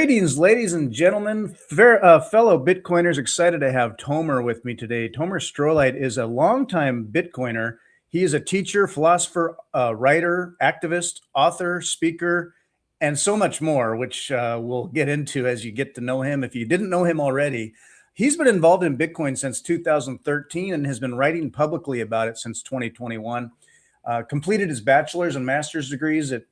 Greetings, ladies and gentlemen, fellow Bitcoiners. Excited to have Tomer with me today. Tomer Strolight is a longtime Bitcoiner. He is a teacher, philosopher, writer, activist, author, speaker, and so much more, which we'll get into as you get to know him. If you didn't know him already, he's been involved in Bitcoin since 2013 and has been writing publicly about it since 2021. Completed his bachelor's and master's degrees at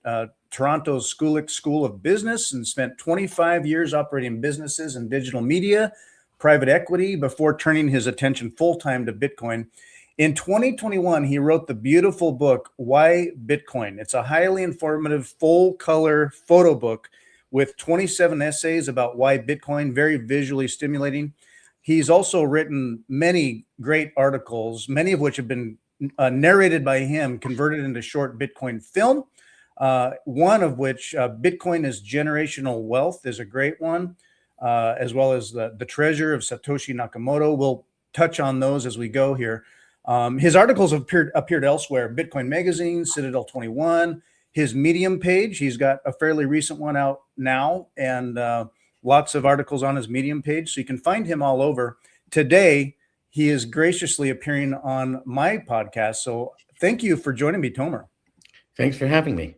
Toronto's Schulich School of Business and spent 25 years operating businesses in digital media, private equity, before turning his attention full-time to Bitcoin. In 2021, he wrote the beautiful book, Why Bitcoin? It's a highly informative, full-color photo book with 27 essays about why Bitcoin, very visually stimulating. He's also written many great articles, many of which have been narrated by him, converted into short Bitcoin film. One of which, Bitcoin is Generational Wealth, is a great one, as well as the Treasure of Satoshi Nakamoto. We'll touch on those as we go here. His articles have appeared elsewhere, Bitcoin Magazine, Citadel 21, his Medium page. He's got a fairly recent one out now, and lots of articles on his Medium page, so you can find him all over. Today, he is graciously appearing on my podcast, so thank you for joining me, Tomer. Thanks for having me.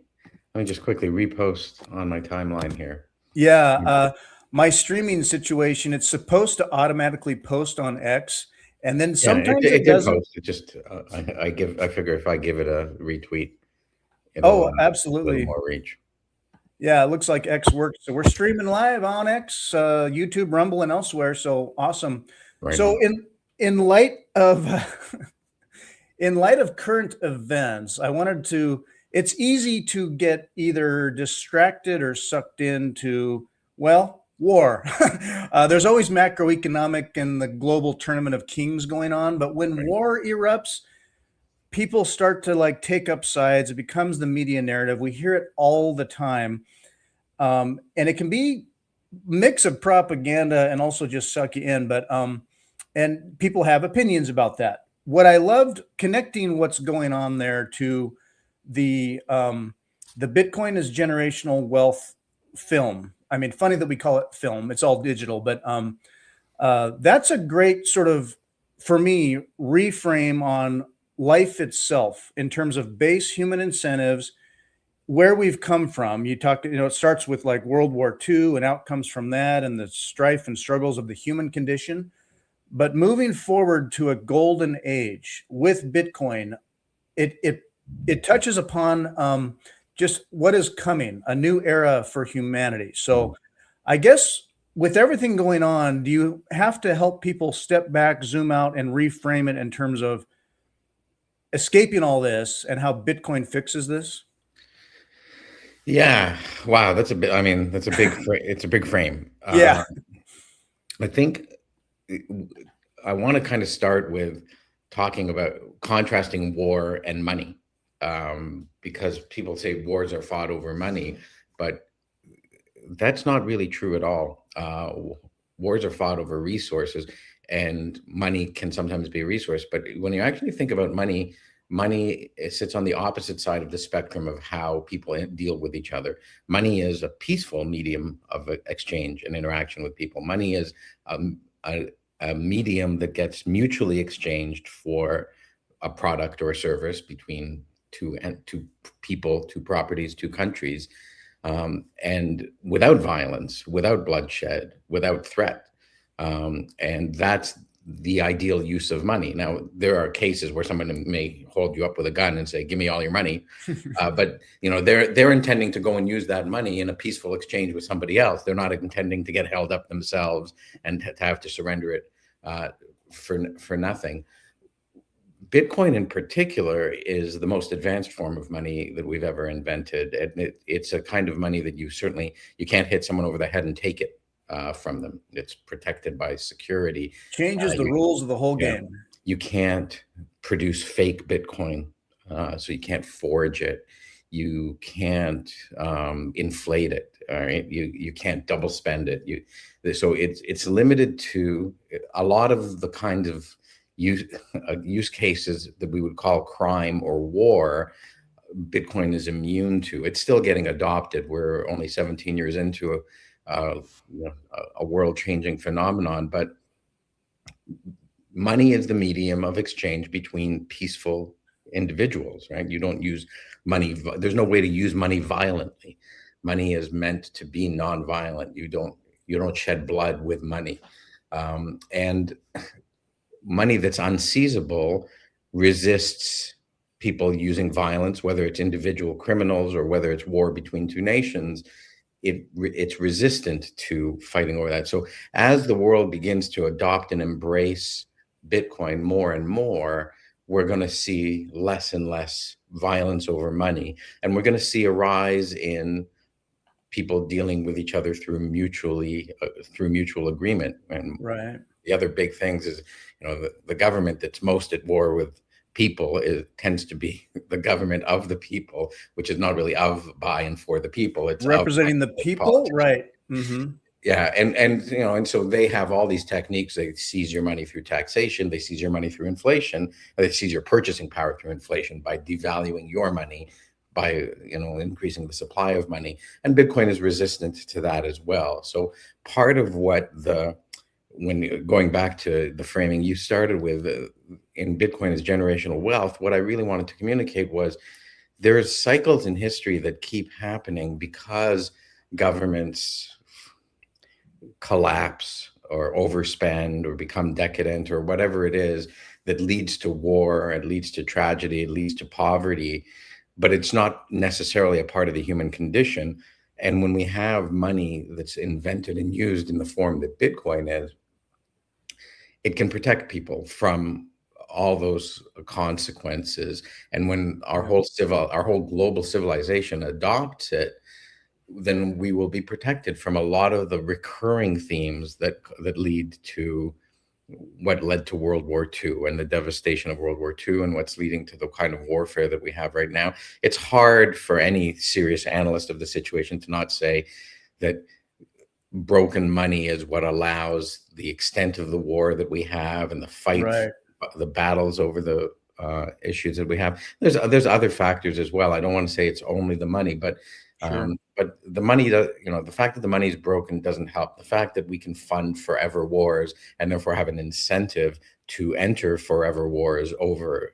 Let me just quickly repost on my timeline here. Yeah, my streaming situation, it's supposed to automatically post on X, and then sometimes it doesn't. Post. It just I figure if I give it a retweet, Oh, absolutely, a little more reach. Yeah, it looks like X works. So we're streaming live on X, YouTube, Rumble, and elsewhere. So awesome. Right so on. in light of in light of current events, I wanted to. It's easy to get either distracted or sucked into, well, war. There's always macroeconomic and the global tournament of kings going on, but when war erupts, people start to like take up sides. It becomes the media narrative. We hear it all the time, and it can be mix of propaganda and also just suck you in. But and people have opinions about that. What I loved connecting what's going on there to the Bitcoin is Generational Wealth film. I mean, funny that we call it film. It's all digital, but that's a great sort of, for me, reframe on life itself in terms of base human incentives, where we've come from. You talked, it starts with like World War II and outcomes from that and the strife and struggles of the human condition. But moving forward to a golden age with Bitcoin, it touches upon just what is coming, a new era for humanity. So I guess with everything going on, do you have to help people step back, zoom out, and reframe it in terms of escaping all this and how Bitcoin fixes this? Yeah. Wow. That's a bit. I mean, that's a big. It's a big frame. Yeah. I think I want to kind of start with talking about contrasting war and money, because people say wars are fought over money, but that's not really true at all. Wars are fought over resources, and money can sometimes be a resource. But when you actually think about money, it sits on the opposite side of the spectrum of how people deal with each other. Money is a peaceful medium of exchange and interaction with people. Money is a medium that gets mutually exchanged for a product or a service between two people, two properties, two countries, and without violence, without bloodshed, without threat. And that's the ideal use of money. Now, there are cases where someone may hold you up with a gun and say, "Give me all your money," but they're intending to go and use that money in a peaceful exchange with somebody else. They're not intending to get held up themselves and to have to surrender it for nothing. Bitcoin in particular is the most advanced form of money that we've ever invented. And it's a kind of money that you can't hit someone over the head and take it from them. It's protected by security. Changes the rules of the whole game. You can't produce fake Bitcoin, so you can't forge it. You can't inflate it. All right, you can't double spend it. So it's limited to a lot of the kind of use cases that we would call crime or war. Bitcoin is immune to. It's still getting adopted. We're only 17 years into a world-changing phenomenon. But money is the medium of exchange between peaceful individuals, right? You don't use money. There's no way to use money violently. Money is meant to be nonviolent. You don't shed blood with money, and money that's unseizable resists people using violence, whether it's individual criminals or whether it's war between two nations. It's resistant to fighting over that. So as the world begins to adopt and embrace Bitcoin more and more, we're going to see less and less violence over money, and we're going to see a rise in people dealing with each other through mutual agreement. And Right. the other big things is, the government that's most at war with people tends to be the government of the people, which is not really of, by, and for the people. It's Representing the people, right? Mm-hmm. Yeah, and so they have all these techniques. They seize your money through taxation. They seize your money through inflation. They seize your purchasing power through inflation by devaluing your money, by increasing the supply of money. And Bitcoin is resistant to that as well. So part of what when going back to the framing you started with, in Bitcoin as generational wealth, what I really wanted to communicate was there's cycles in history that keep happening because governments collapse or overspend or become decadent or whatever it is that leads to war, it leads to tragedy, it leads to poverty, but it's not necessarily a part of the human condition. And when we have money that's invented and used in the form that Bitcoin is, it can protect people from all those consequences. And when our whole global civilization adopts it, then we will be protected from a lot of the recurring themes that lead to what led to World War II and the devastation of World War II, and what's leading to the kind of warfare that we have right now. It's hard for any serious analyst of the situation to not say that broken money is what allows the extent of the war that we have and the fight, Right. the battles over the issues that we have. There's other factors as well. I don't want to say it's only the money, but Sure. but the money, the fact that the money is broken doesn't help. The fact that we can fund forever wars and therefore have an incentive to enter forever wars over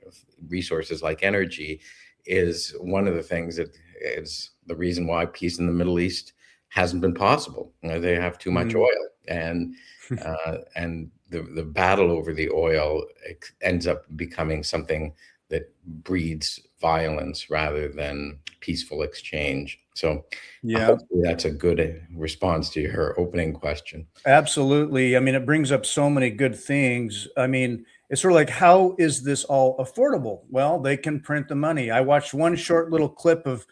resources like energy is one of the things that is the reason why peace in the Middle East hasn't been possible. They have too much oil, and the battle over the oil ends up becoming something that breeds violence rather than peaceful exchange. So Yeah. hopefully that's a good response to your opening question. Absolutely. I mean, it brings up so many good things. I mean, it's sort of like, how is this all affordable? Well, they can print the money. I watched one short little clip of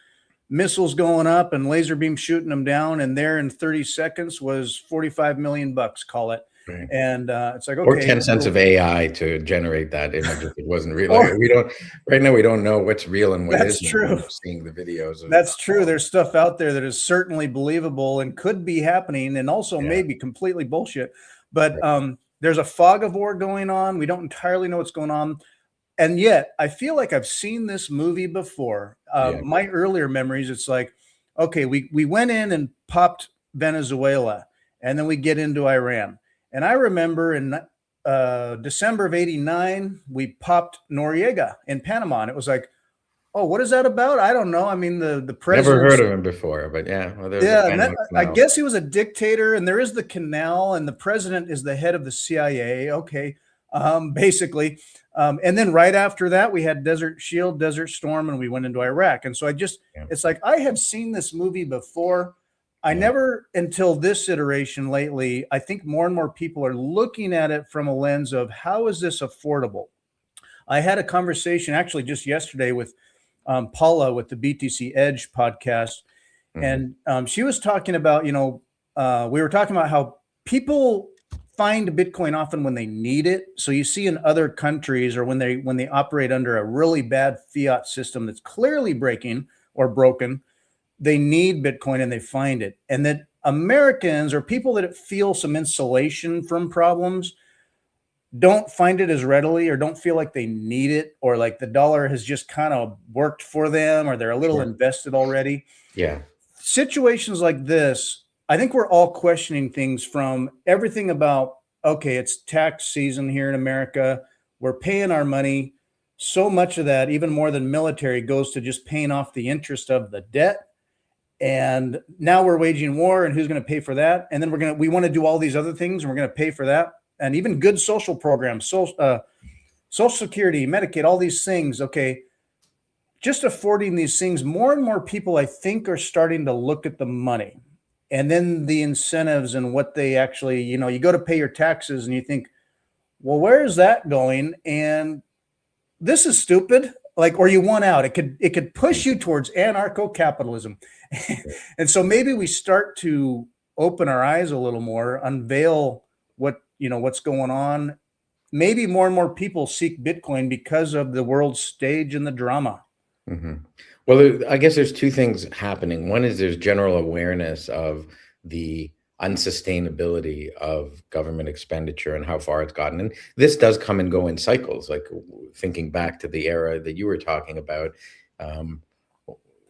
missiles going up and laser beam shooting them down, and there in 30 seconds was 45 million bucks, call it. Right. And it's like, Or okay, 10 cents so, of AI to generate that image if it wasn't real. or Right now we don't know what's real and what that's isn't. true. We're seeing the videos of That's true. There's stuff out there that is certainly believable and could be happening, and also Yeah. maybe completely bullshit. But Right. there's a fog of war going on. We don't entirely know what's going on. And yet I feel like I've seen this movie before. Yeah. My earlier memories, it's like, okay, we went in and popped Venezuela, and then we get into Iran. And I remember in December of '89, we popped Noriega in Panama. And it was like, oh, what is that about? I don't know. I mean, the Never president. heard of him before, but yeah, well, there's Yeah, a and that, Panama I Canal. guess he was a dictator, and there is the canal, and the president is the head of the CIA. Okay, basically, and then right after that, we had Desert Shield, Desert Storm, and we went into Iraq. And so Yeah. it's like I have seen this movie before. I Yeah. never, until this iteration lately, I think more and more people are looking at it from a lens of how is this affordable. I had a conversation actually just yesterday with Paula with the BTC Edge podcast, Mhm. and she was talking about, we were talking about how people find Bitcoin often when they need it. So you see in other countries, or when they operate under a really bad fiat system that's clearly breaking or broken, they need Bitcoin and they find it. And that Americans, or people that feel some insulation from problems, don't find it as readily, or don't feel like they need it, or like the dollar has just kind of worked for them, or they're a little Sure. invested already. Yeah. Situations like this, I think we're all questioning things from everything about, okay, it's tax season here in America. We're paying our money. So much of that, even more than military, goes to just paying off the interest of the debt. And now we're waging war, and who's going to pay for that? And then we want to do all these other things, and we're going to pay for that. And even good social programs, Social Security, Medicaid, all these things. Okay, just affording these things, more and more people, I think, are starting to look at the money and then the incentives and what they actually, you go to pay your taxes and you think, well, where is that going? And this is stupid. Like, or you want out. It could push you towards anarcho-capitalism. And so maybe we start to open our eyes a little more, unveil what's going on. Maybe more and more people seek Bitcoin because of the world stage and the drama. Hmm. Well, I guess there's two things happening. One is there's general awareness of the unsustainability of government expenditure and how far it's gotten. And this does come and go in cycles, like thinking back to the era that you were talking about. Um,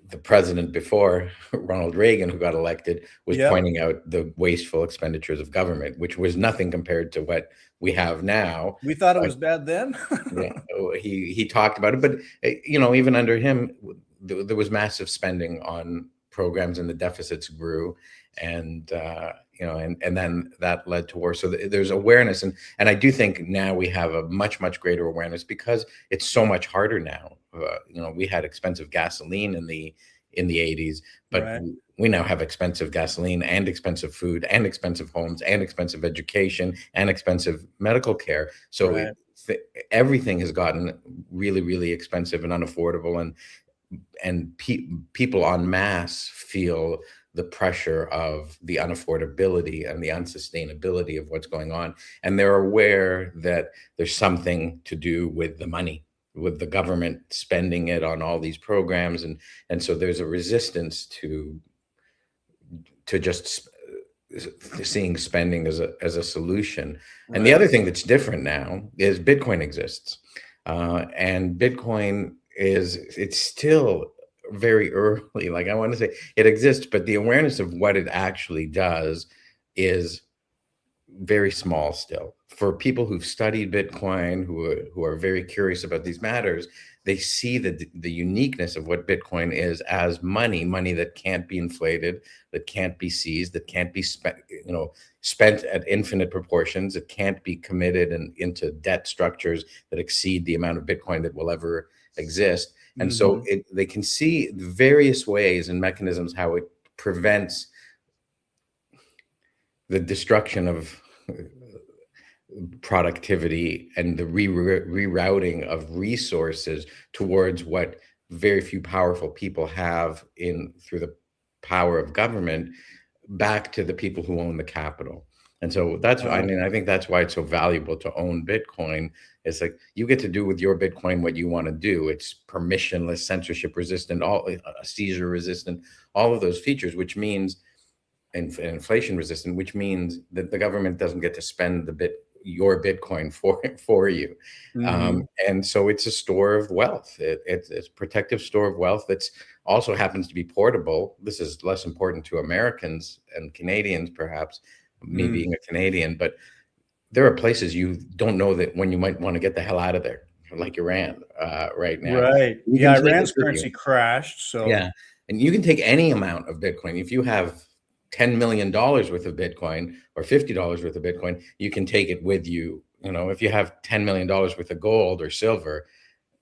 the president before, Ronald Reagan, who got elected, was Yep. pointing out the wasteful expenditures of government, which was nothing compared to what we have now. We thought it was bad then. Yeah, he talked about it, but even under him, there was massive spending on programs, and the deficits grew, and and then that led to war. So there's awareness, and I do think now we have a much greater awareness because it's so much harder now. We had expensive gasoline in the 80s, but Right. we now have expensive gasoline and expensive food and expensive homes and expensive education and expensive medical care. So Right. everything has gotten really expensive and unaffordable, and people en masse feel the pressure of the unaffordability and the unsustainability of what's going on, and they're aware that there's something to do with the money, with the government spending it on all these programs, and so there's a resistance to just seeing spending as a solution. Right. And the other thing that's different now is Bitcoin exists, and Bitcoin it's still very early. Like, I want to say it exists, but the awareness of what it actually does is very small still. For people who've studied Bitcoin, who are very curious about these matters, they see the uniqueness of what Bitcoin is as money that can't be inflated, that can't be seized, that can't be spent at infinite proportions. It can't be committed into debt structures that exceed the amount of Bitcoin that will ever exist. And so they can see the various ways and mechanisms how it prevents the destruction of productivity and the rerouting of resources towards what very few powerful people have through the power of government back to the people who own the capital. And so I think that's why it's so valuable to own Bitcoin. It's like you get to do with your Bitcoin what you want to do. It's permissionless, censorship resistant, seizure resistant, all of those features, which means inflation resistant, which means that the government doesn't get to spend your Bitcoin for you. And so it's a store of wealth. It's a protective store of wealth that's also happens to be portable. This is less important to Americans and Canadians, perhaps, me being a Canadian, but there are places you don't know that when you might want to get the hell out of there, like Iran right now. Right. You Yeah, can take Iran's it with currency you. crashed. So Yeah. And you can take any amount of Bitcoin. If you have $10 million worth of Bitcoin or $50 worth of Bitcoin, you can take it with you. If you have $10 million worth of gold or silver,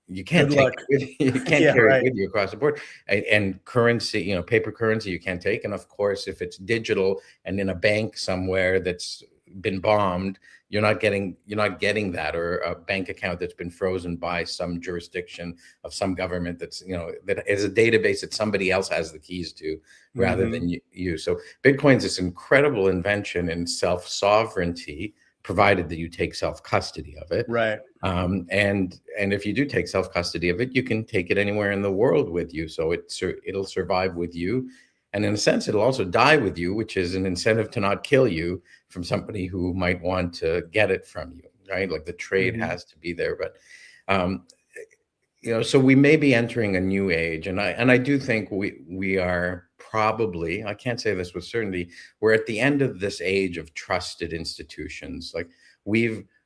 you can't good take luck. it with you. You can't Yeah, carry it right. with you across the board. And currency, paper currency, you can't take. And of course, if it's digital and in a bank somewhere that's been bombed, you're not getting that, or a bank account that's been frozen by some jurisdiction of some government that is a database that somebody else has the keys to rather than you. So Bitcoin's this incredible invention in self-sovereignty, provided that you take self-custody of it. Right. And if you do take self-custody of it, you can take it anywhere in the world with you. So it'll survive with you. And in a sense, it'll also die with you, which is an incentive to not kill you from somebody who might want to get it from you, right? Like the trade has to be there. But, so we may be entering a new age. And I do think we are probably, I can't say this with certainty, we're at the end of this age of trusted institutions. Like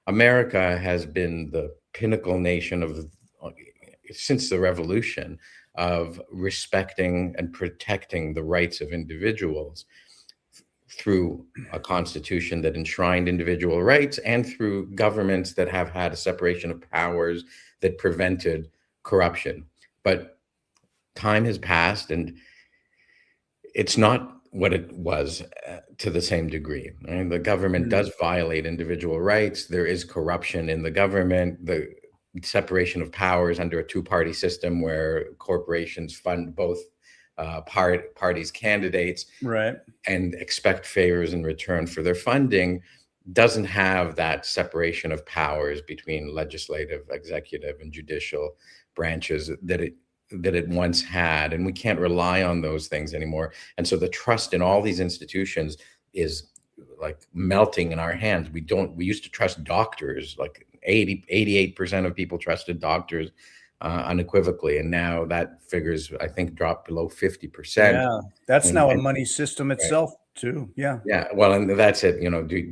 America has been the pinnacle nation of, since the revolution, of respecting and protecting the rights of individuals through a constitution that enshrined individual rights and through governments that have had a separation of powers that prevented corruption. But time has passed and it's not what it was to the same degree. Right? The government does violate individual rights. There is corruption in the government, the separation of powers under a two-party system where corporations fund both parties' candidates, right, and expect favors in return for their funding, doesn't have that separation of powers between legislative, executive, and judicial branches that it once had. And we can't rely on those things anymore. And so the trust in all these institutions is like melting in our hands. We used to trust doctors, like 88% of people trusted doctors unequivocally. And now that figures, I think, dropped below 50%. Yeah, that's now a And money system itself too. Yeah. yeah, well, and that's it.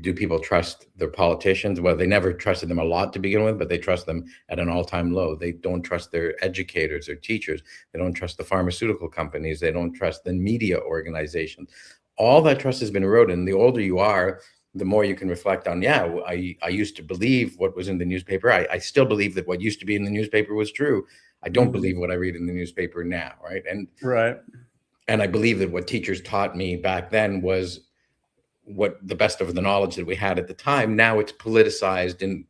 Do people trust their politicians? Well, they never trusted them a lot to begin with, but they trust them at an all-time low. They don't trust their educators or teachers. They don't trust the pharmaceutical companies. They don't trust the media organizations. All that trust has been eroded. And the older you are, the more you can reflect on, I used to believe what was in the newspaper. I still believe that what used to be in the newspaper was true. I don't believe what I read in the newspaper now, right? And I believe that what teachers taught me back then was what the best of the knowledge that we had at the time. Now it's politicized and,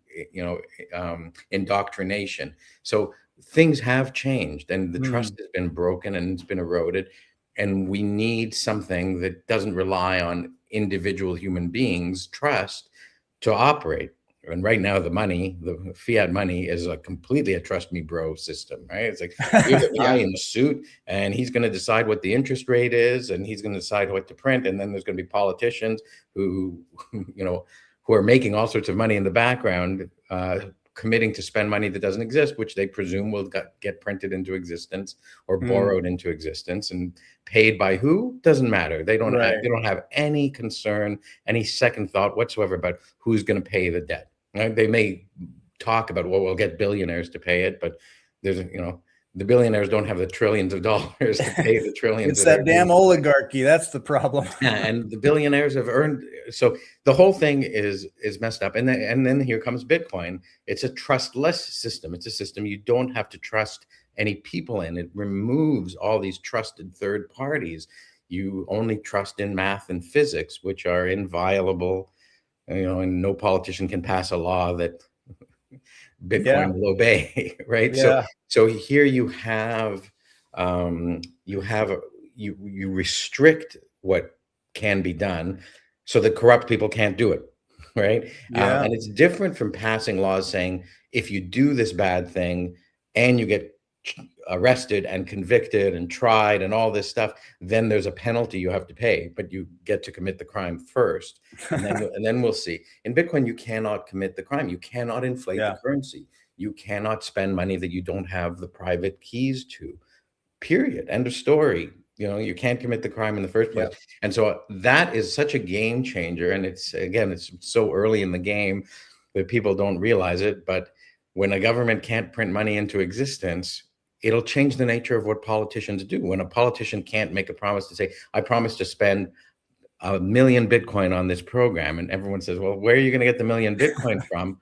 indoctrination. So things have changed and the trust has been broken and it's been eroded. And we need something that doesn't rely on individual human beings' trust to operate. And right now, the fiat money is completely a trust me bro system, right? It's like, here's a guy in the suit and he's going to decide what the interest rate is and he's going to decide what to print. And then there's going to be politicians who are making all sorts of money in the background, committing to spend money that doesn't exist, which they presume will get printed into existence or borrowed into existence, and paid by who doesn't matter. They don't have any concern, any second thought whatsoever about who's going to pay the debt. Right? They may talk about, well, we'll get billionaires to pay it, but there's the billionaires don't have the trillions of dollars to pay the trillions. It's that damn oligarchy. That's the problem. Yeah, and the billionaires have earned. So the whole thing is messed up. And then here comes Bitcoin. It's a trustless system. It's a system you don't have to trust any people in. It removes all these trusted third parties. You only trust in math and physics, which are inviolable. And no politician can pass a law that Bitcoin will obey, right? Yeah. So here you restrict what can be done so that corrupt people can't do it, right? And it's different from passing laws saying, if you do this bad thing and you get arrested and convicted and tried and all this stuff, then there's a penalty you have to pay, but you get to commit the crime first, and then we'll see. In Bitcoin, you cannot commit the crime. You cannot inflate the currency. You cannot spend money that you don't have the private keys to. Period. End of story. You can't commit the crime in the first place. And so that is such a game changer. And it's so early in the game that people don't realize it. But when a government can't print money into existence, it'll change the nature of what politicians do. When a politician can't make a promise to say, I promise to spend 1 million Bitcoin on this program, and everyone says, well, where are you going to get the 1 million Bitcoin from?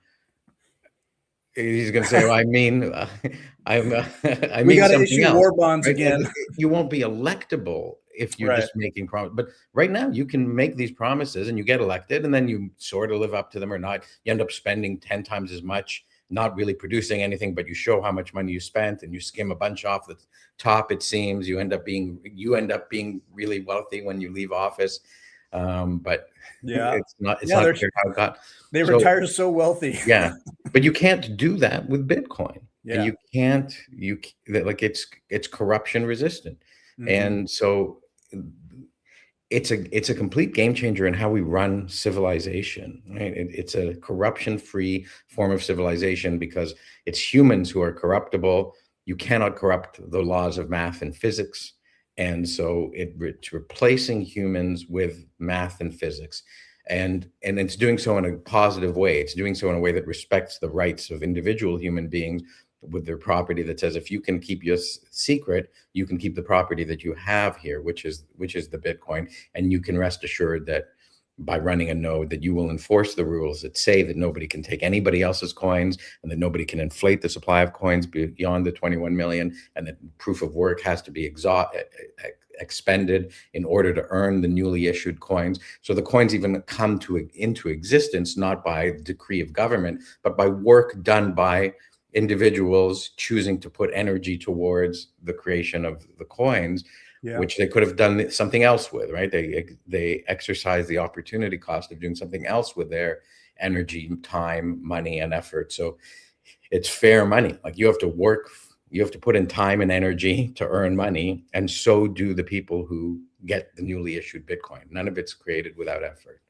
He's going to say, well, I mean we got to something issue else, war bonds right? again. You won't be electable if you're just making promises. But right now you can make these promises and you get elected and then you sort of live up to them or not. You end up spending 10 times as much, not really producing anything, but you show how much money you spent and you skim a bunch off the top. It seems you end up being really wealthy when you leave office. But it's not clear how it got. They retire so wealthy. But you can't do that with Bitcoin. And it's corruption resistant. And so it's a complete game changer in how we run civilization, right? It's a corruption-free form of civilization because it's humans who are corruptible. You cannot corrupt the laws of math and physics. And so it's replacing humans with math and physics. And it's doing so in a positive way. It's doing so in a way that respects the rights of individual human beings with their property, that says if you can keep your secret, you can keep the property that you have here, which is the Bitcoin. And you can rest assured that by running a node, that you will enforce the rules that say that nobody can take anybody else's coins, and that nobody can inflate the supply of coins beyond the 21 million, and that proof of work has to be expended in order to earn the newly issued coins. So the coins even come into existence not by decree of government, but by work done by individuals choosing to put energy towards the creation of the coins, which they could have done something else with, right? They exercise the opportunity cost of doing something else with their energy, time, money, and effort. So it's fair money. Like, you have to work, you have to put in time and energy to earn money, and so do the people who get the newly issued Bitcoin. None of it's created without effort.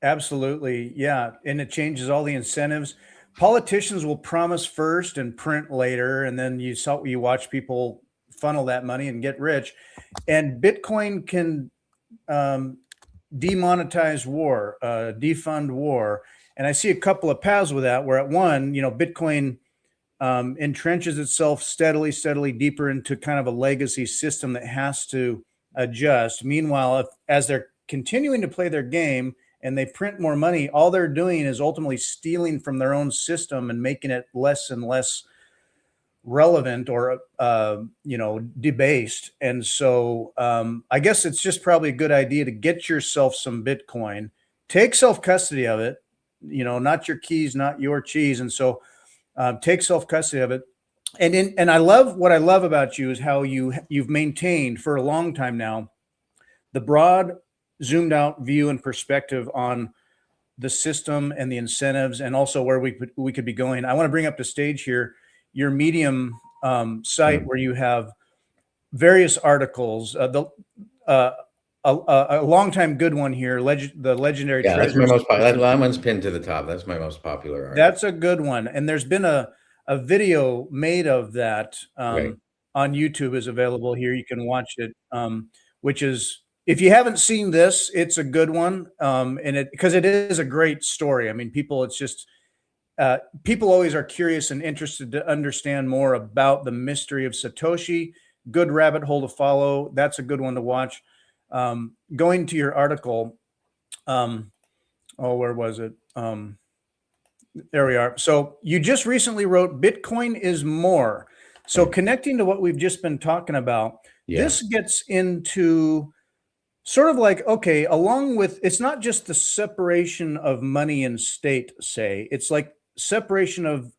Absolutely. Yeah. And it changes all the incentives. Politicians will promise first and print later. And then you watch people funnel that money and get rich. And Bitcoin can demonetize war, defund war. And I see a couple of paths with that, where at one, Bitcoin entrenches itself steadily deeper into kind of a legacy system that has to adjust. Meanwhile, as they're continuing to play their game and they print more money, all they're doing is ultimately stealing from their own system and making it less and less relevant or debased. And so I guess it's just probably a good idea to get yourself some Bitcoin, take self-custody of it, not your keys, not your cheese. And so take self-custody of it. And what I love about you is how you've maintained for a long time now the broad, zoomed out view and perspective on the system and the incentives, and also where we could be going. I want to bring up the stage here your Medium site, where you have various articles. A long-time good one here, the legendary. Yeah, that's my most popular. That one's pinned to the top. That's my most popular article. That's a good one, and there's been a video made of that on YouTube, is available here. You can watch it, which is, if you haven't seen this, it's a good one, and because it is a great story. I mean, people always are curious and interested to understand more about the mystery of Satoshi. Good rabbit hole to follow. That's a good one to watch. Going to your article, where was it? There we are. So you just recently wrote, Bitcoin is more. So connecting to what we've just been talking about, this gets into sort of like, okay, along with, it's not just the separation of money and state, say, it's like separation of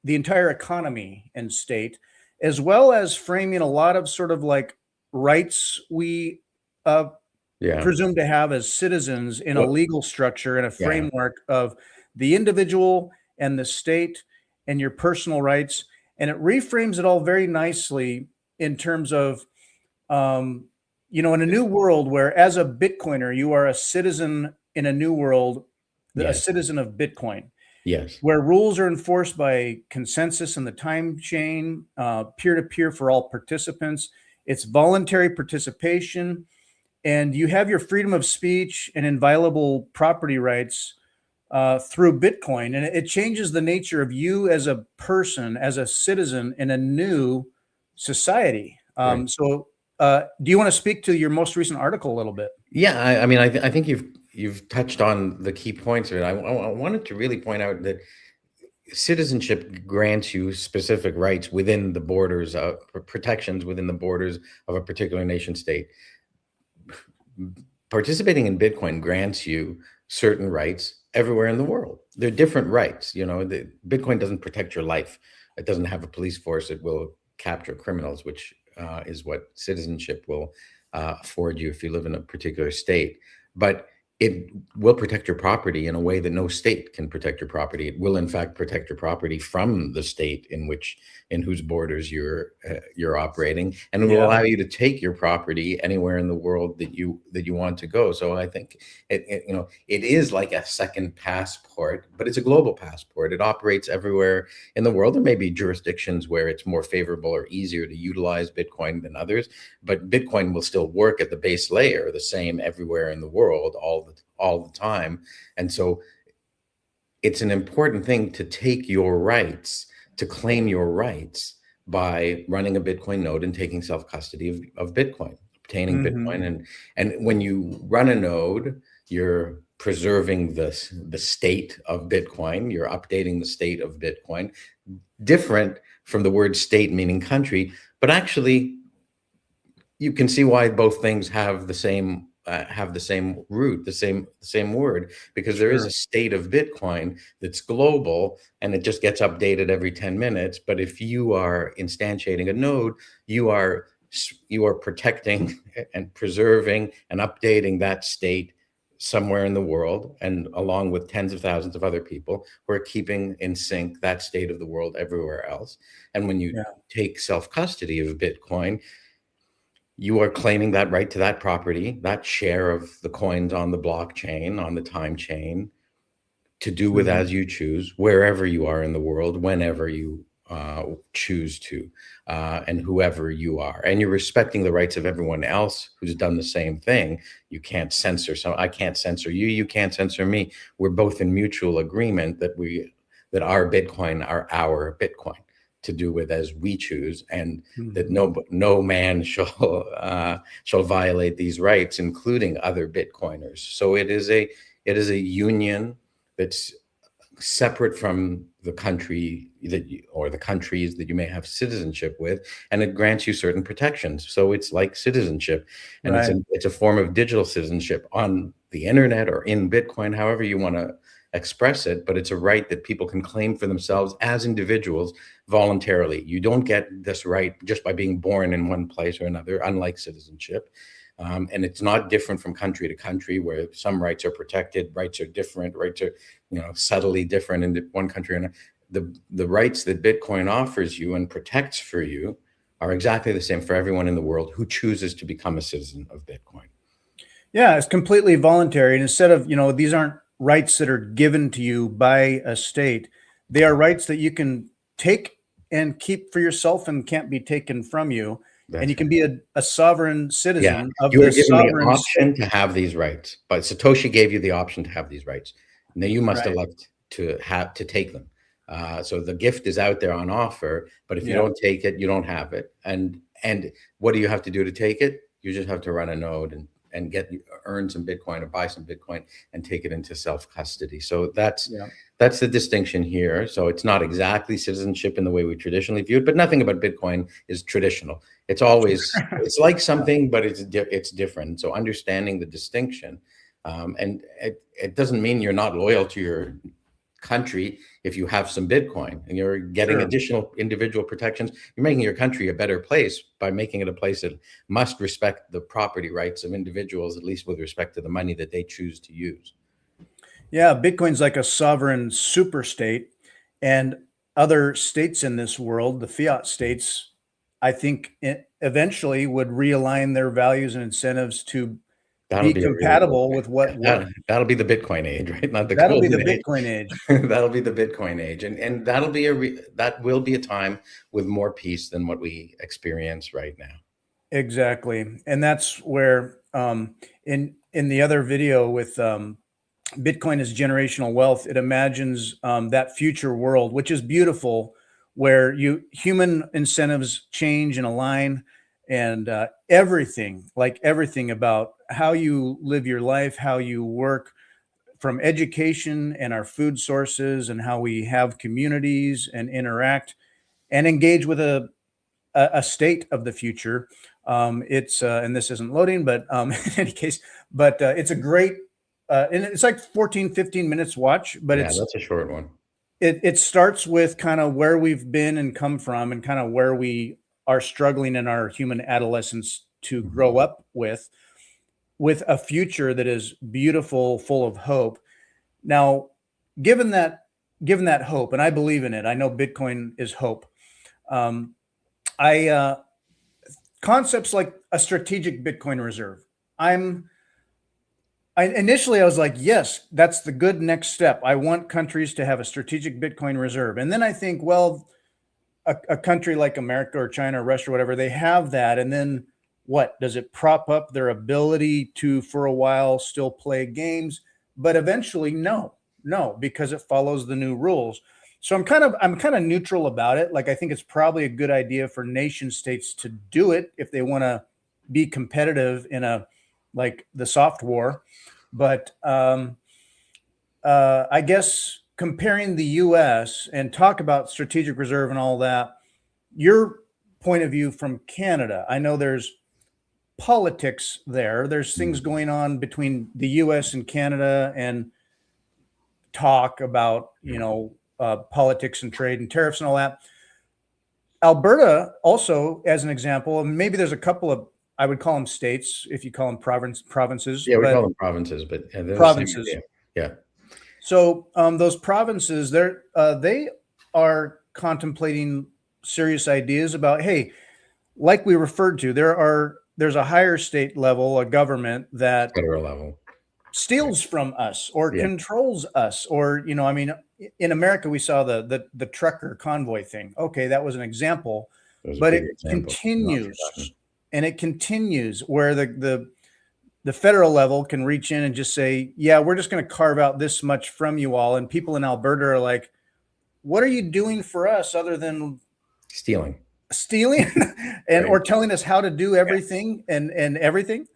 the entire economy and state, as well as framing a lot of sort of like rights we presume to have as citizens in a legal structure and a framework of the individual and the state and your personal rights. And it reframes it all very nicely in terms of, in a new world where, as a Bitcoiner, you are a citizen in a new world, a citizen of Bitcoin. Yes. Where rules are enforced by consensus in the time chain, peer-to-peer for all participants. It's voluntary participation, and you have your freedom of speech and inviolable property rights through Bitcoin. And it changes the nature of you as a person, as a citizen in a new society. So do you want to speak to your most recent article a little bit? Yeah, I think you've touched on the key points of it. I wanted to really point out that citizenship grants you specific rights within the borders of protections within the borders of a particular nation state. Participating in Bitcoin grants you certain rights everywhere in the world. They're different rights. Bitcoin doesn't protect your life. It doesn't have a police force. It will capture criminals, which is what citizenship will afford you if you live in a particular state. But it will protect your property in a way that no state can protect your property. It will, in fact, protect your property from the state in whose borders you're operating, and it will Yeah. allow you to take your property anywhere in the world that you want to go. So I think it is like a second passport, but it's a global passport. It operates everywhere in the world. There may be jurisdictions where it's more favorable or easier to utilize Bitcoin than others, but Bitcoin will still work at the base layer the same everywhere in the world all the time. And so it's an important thing to take your rights, to claim your rights by running a Bitcoin node and taking self-custody of Bitcoin, obtaining Hmm. Bitcoin. And when you run a node, you're preserving the state of Bitcoin, you're updating the state of Bitcoin, different from the word state meaning country, but actually you can see why both things have the same root, the same word, because there is Sure. a state of Bitcoin that's global and it just gets updated every 10 minutes. But if you are instantiating a node, you are you are protecting and preserving and updating that state somewhere in the world, and along with tens of thousands of other people who are keeping in sync that state of the world everywhere else. And when you Yeah. take self custody of Bitcoin, you are claiming that right to that property, that share of the coins on the blockchain, on the time chain, to do with Hmm. as you choose, wherever you are in the world, whenever you choose to, and whoever you are. And you're respecting the rights of everyone else who's done the same thing. You can't censor I can't censor you. You can't censor me. We're both in mutual agreement that our Bitcoin are our Bitcoin to do with as we choose, and that Hmm. no man shall violate these rights, including other Bitcoiners. So it is a union that's separate from the country or the countries that you may have citizenship with, and it grants you certain protections. So it's like citizenship, and it's Right. a form of digital citizenship on the internet or in Bitcoin, however you want to express it. But it's a right that people can claim for themselves as individuals voluntarily. You don't get this right just by being born in one place or another, unlike citizenship. And it's not different from country to country, where some rights are protected, rights are different, rights are subtly different in one country. And the rights that Bitcoin offers you and protects for you are exactly the same for everyone in the world who chooses to become a citizen of Bitcoin. Yeah, it's completely voluntary. And instead of, these aren't rights that are given to you by a state. They are rights that you can take and keep for yourself and can't be taken from you. And you That's can right. be a sovereign Yeah, citizen of you were the given the sovereign state. option to have these rights, but Satoshi gave you the option to have these rights. Now you must Right. elect to take them. So the gift is out there on offer, but if you Yeah. don't take it, you don't have it. And what do you have to do to take it? You just have to run a node and earn some Bitcoin or buy some Bitcoin and take it into self custody. So Yeah. that's the distinction here. So it's not exactly citizenship in the way we traditionally view it, but nothing about Bitcoin is traditional. It's like something, but it's different. So understanding the distinction, and it doesn't mean you're not loyal to your country if you have some Bitcoin and you're getting Sure. additional individual protections. You're making your country a better place by making it a place that must respect the property rights of individuals, at least with respect to the money that they choose to use. Yeah, Bitcoin's like a sovereign super state, and other states in this world, the fiat states, I think eventually would realign their values and incentives to That'll be be a really good. compatible with what That'll be the Bitcoin age, right? Not the that'll be the golden age. Bitcoin age. That'll be the Bitcoin age, and that will be a time with more peace than what we experience right now. Exactly. And that's where in the other video with Bitcoin is generational wealth, it imagines that future world, which is beautiful, where human incentives change and align, and everything about how you live your life, how you work, from education and our food sources, and how we have communities and interact and engage with a state of the future. It's and this isn't loading, but in any case, but it's a great and it's like 14, 15 minutes watch, but Yeah, that's a short one. it starts with kind of where we've been and come from, and kind of where we are struggling in our human adolescence to Mhm. grow up with. with a future that is beautiful, full of hope. Now, given that given that hope, and I believe in it, I know Bitcoin is hope. Um, I concepts like a strategic Bitcoin reserve. I'm initially I was like, yes, that's the good next step. I want countries to have a strategic Bitcoin reserve, and then I think, well, a country like America or China or Russia or whatever, they have that, and then what does it prop up their ability to, for a while, still play games? But eventually, no, because it follows the new rules. So I'm kind of neutral about it. Like I think it's probably a good idea for nation states to do it if they want to be competitive in a like the soft war. But I guess comparing the U.S. and talk about strategic reserve and all that, your point of view from Canada. I know there's politics there. There's things going on between the U.S. and Canada, and talk about politics and trade and tariffs and all that. Alberta also, as an example, and maybe there's a couple of, I would call them states if you call them provinces, Yeah, we but call them provinces, but they're the same provinces. idea. Yeah. So those provinces, they are contemplating serious ideas about, hey, like we referred to, there's a higher state level, a government that Federal level. steals from us or Yeah. controls us, or I mean, in America we saw the trucker convoy thing. Okay, that was an example, Those are but big it examples. Not forgotten. continues, and it continues where the federal level can reach in and just say, yeah, we're just going to carve out this much from you all. And people in Alberta are like, what are you doing for us other than Stealing. and Right. or telling us how to do everything and everything?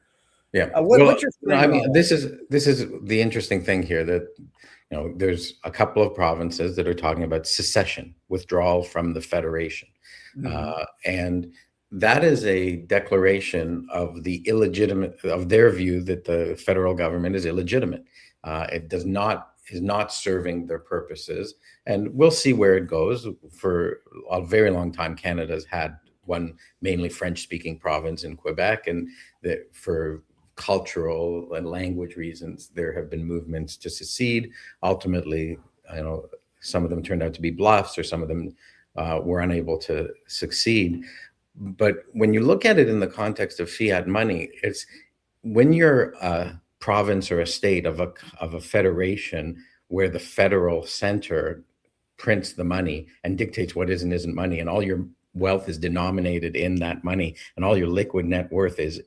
Yeah. What's your No, I flavor on mean, that? this is the interesting thing here, that there's a couple of provinces that are talking about secession, withdrawal from the federation, Mhm. and that is a declaration of the illegitimate of their view that the federal government is illegitimate. It does not is not serving their purposes, and we'll see where it goes. For a very long time, Canada's had one mainly French-speaking province in Quebec, and for cultural and language reasons, there have been movements to secede. Ultimately, some of them turned out to be bluffs, or some of them were unable to succeed. But when you look at it in the context of fiat money, it's when you're a province or a state of a federation where the federal center prints the money and dictates what is and isn't money, and all your wealth is denominated in that money, and all your liquid net worth is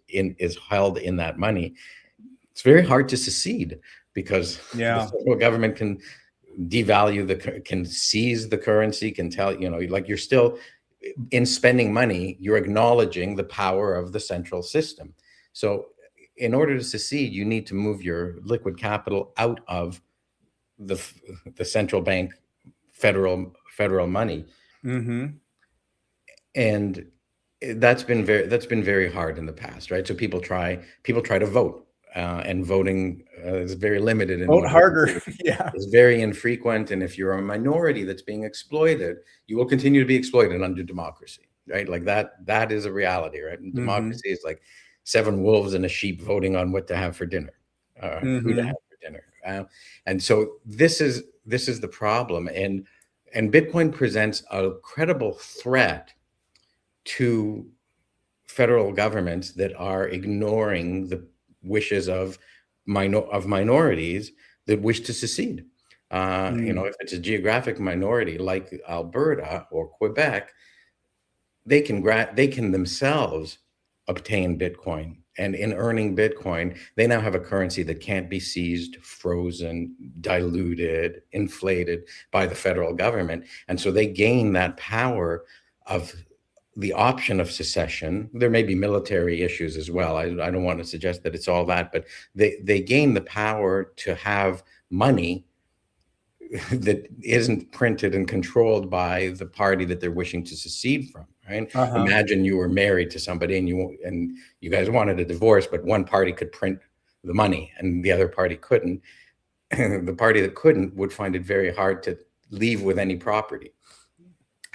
held in that money. It's very hard to secede, because the Yeah. federal government can devalue can seize the currency, can tell like you're still in spending money, you're acknowledging the power of the central system. So in order to secede, you need to move your liquid capital out of the central bank federal money. Mm-hmm. And that's been very hard in the past, right? So people try to vote, and voting is very limited in Vote what they can harder. do. Yeah. It's very infrequent, and if you're a minority that's being exploited, you will continue to be exploited under democracy, right? Like that is a reality, right? And Mm-hmm. democracy is like 7 wolves and a sheep voting on what to have for dinner, who to Mm-hmm. have for dinner. And so this is the problem, and Bitcoin presents a credible threat to federal governments that are ignoring the wishes of minorities that wish to secede. Mm. If it's a geographic minority like Alberta or Quebec, they can themselves obtain Bitcoin, and in earning Bitcoin, they now have a currency that can't be seized, frozen, diluted, inflated by the federal government, and so they gain that power of the option of secession. There may be military issues as well. I don't want to suggest that it's all that, but they gain the power to have money that isn't printed and controlled by the party that they're wishing to secede from, right? Uh-huh. Imagine you were married to somebody, and you guys wanted a divorce, but one party could print the money and the other party couldn't. The party that couldn't would find it very hard to leave with any property.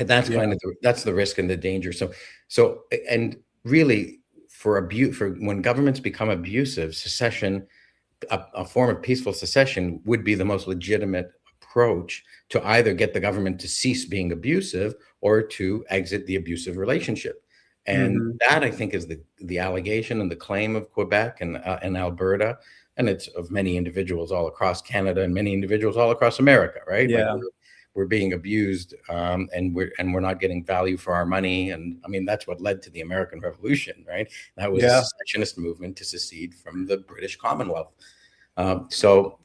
And that's Yeah. that's the risk and the danger. So and really, for when governments become abusive, secession, a form of peaceful secession would be the most legitimate approach to either get the government to cease being abusive or to exit the abusive relationship. And Mhm. that, I think, is the allegation and the claim of Quebec and Alberta, and it's of many individuals all across Canada and many individuals all across America, right? Like Yeah. we're being abused, and we're not getting value for our money. And I mean, that's what led to the American Revolution, right? That was a Yeah. secessionist movement to secede from the British Commonwealth. So,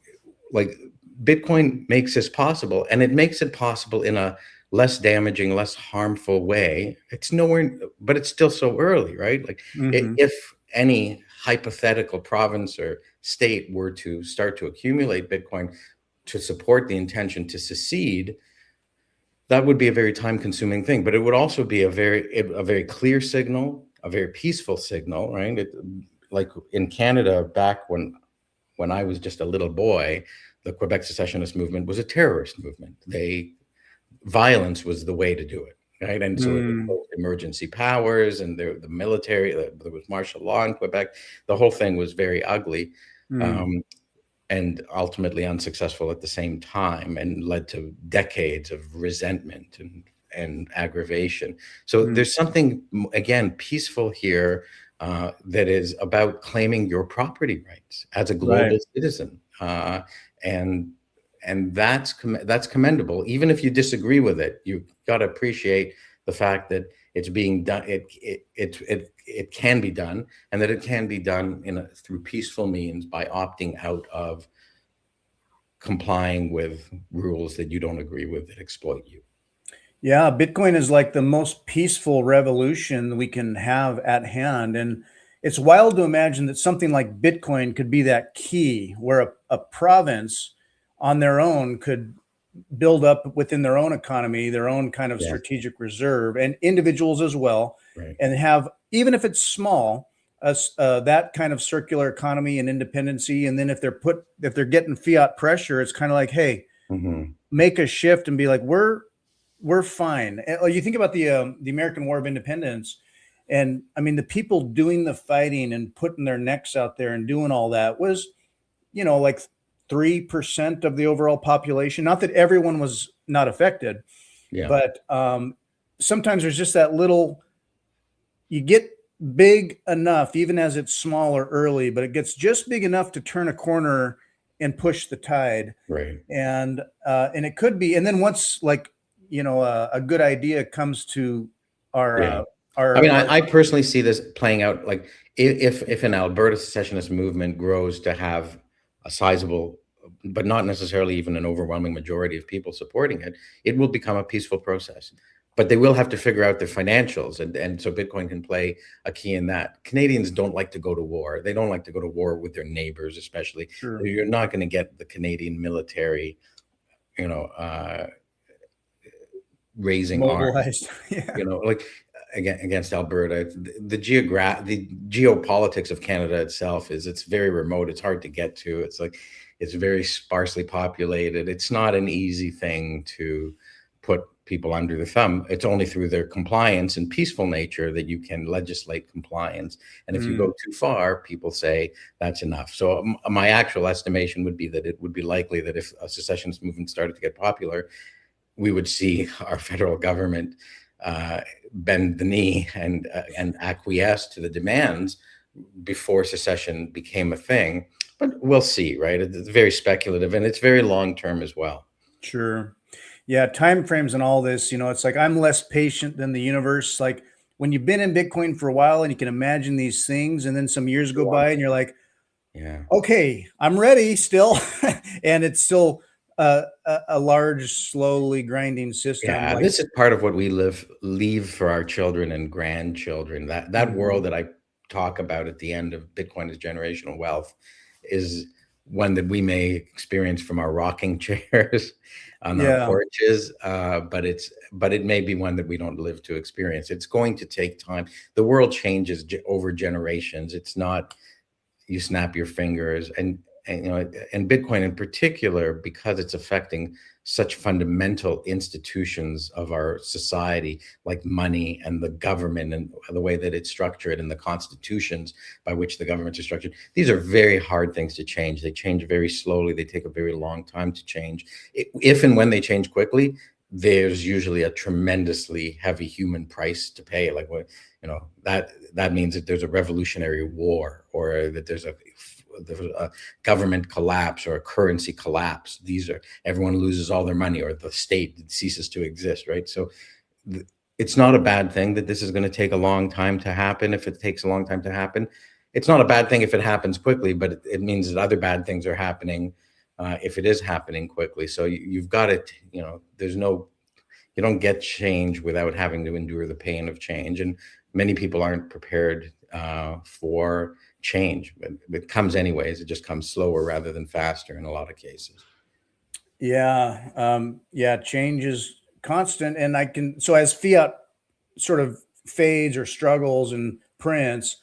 like, Bitcoin makes this possible, and it makes it possible in a less damaging, less harmful way. It's nowhere, but it's still so early, right? Like, Mhm. if any hypothetical province or state were to start to accumulate Bitcoin to support the intention to secede, that would be a very time-consuming thing. But it would also be a very clear signal, a very peaceful signal, right? Like in Canada, back when I was just a little boy, the Quebec secessionist movement was a terrorist movement. Violence was the way to do it, right? And so it Mm. was emergency powers and the military. There was martial law in Quebec. The whole thing was very ugly, Mm. um, and ultimately unsuccessful at the same time, and led to decades of resentment and aggravation. So Mm. there's something, again, peaceful here, that is about claiming your property rights as a Right. global citizen, and that's commendable. Even if you disagree with it, you've got to appreciate the fact that it's being done. It can be done, and that it can be done through peaceful means by opting out of complying with rules that you don't agree with that exploit you. Yeah, Bitcoin is like the most peaceful revolution we can have at hand. And it's wild to imagine that something like Bitcoin could be that key where a province on their own could build up within their own economy, their own kind of Yeah, strategic reserve, and individuals as well, right. and have, even if it's small, that kind of circular economy and independency. And then if they're getting fiat pressure, it's kind of like, hey, Hmm. make a shift and be like, we're fine. You think about the American War of Independence, and I mean the people doing the fighting and putting their necks out there and doing all that was, like 3% of the overall population. Not that everyone was not affected, Yeah, but sometimes there's just that little. You get big enough, even as it's small or early, but it gets just big enough to turn a corner and push the tide. right. And it could be, and then once, like, a good idea comes to our Yeah. uh I mean, our I personally see this playing out, like, if an Alberta secessionist movement grows to have a sizable, but not necessarily even an overwhelming majority of people supporting it, it will become a peaceful process. But they will have to figure out their financials, and so Bitcoin can play a key in that. Canadians don't like to go to war. They don't like to go to war with their neighbors, especially. Sure. You're not going to get the Canadian military, you know, raising arms, Mobilized. Yeah. like, against Alberta. The geopolitics of Canada itself it's very remote. It's hard to get to. It's like, it's very sparsely populated. It's not an easy thing to put people under the thumb. It's only through their compliance and peaceful nature that you can legislate compliance. And if you Mm. go too far, people say that's enough. So my actual estimation would be that it would be likely that if a secessionist movement started to get popular, we would see our federal government bend the knee and acquiesce to the demands before secession became a thing. But we'll see, right? It's very speculative, and it's very long term as well. Sure. Yeah, time frames and all this, it's like I'm less patient than the universe. Like when you've been in Bitcoin for a while and you can imagine these things, and then some years go Yeah. by and you're like, Yeah. okay, I'm ready still. And it's still a large, slowly grinding system. Yeah, Like, this is part of what we leave for our children and grandchildren. That mhm. world that I talk about at the end of Bitcoin as generational wealth is one that we may experience from our rocking chairs on our Yeah. porches, but it may be one that we don't live to experience. It's going to take time. The world changes over generations. It's not, you snap your fingers, and and and Bitcoin in particular, because it's affecting such fundamental institutions of our society, like money and the government and the way that it's structured and the constitutions by which the governments are structured. These are very hard things to change. They change very slowly. They take a very long time to change. If and when they change quickly, there's usually a tremendously heavy human price to pay. Like what, that means that there's a revolutionary war, or that there's a government collapse or a currency collapse. Everyone loses all their money, or the state ceases to exist, right? So it's not a bad thing that this is going to take a long time to happen. If it takes a long time to happen, it's not a bad thing if it happens quickly, but it means that other bad things are happening if it is happening quickly. So you've got it, you don't get change without having to endure the pain of change. And many people aren't prepared for change, but it comes anyways. It just comes slower rather than faster in a lot of cases. Yeah. Change is constant. And so as fiat sort of fades or struggles and prints,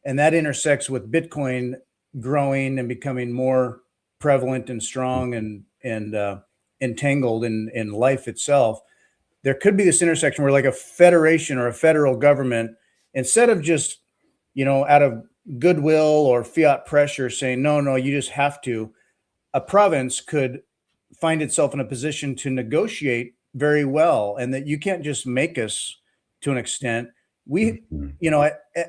and that intersects with Bitcoin growing and becoming more prevalent and strong and entangled in life itself, there could be this intersection where, like, a federation or a federal government, instead of just, out of goodwill or fiat pressure saying, no, you just have to, a province could find itself in a position to negotiate very well, and that you can't just make us to an extent. We,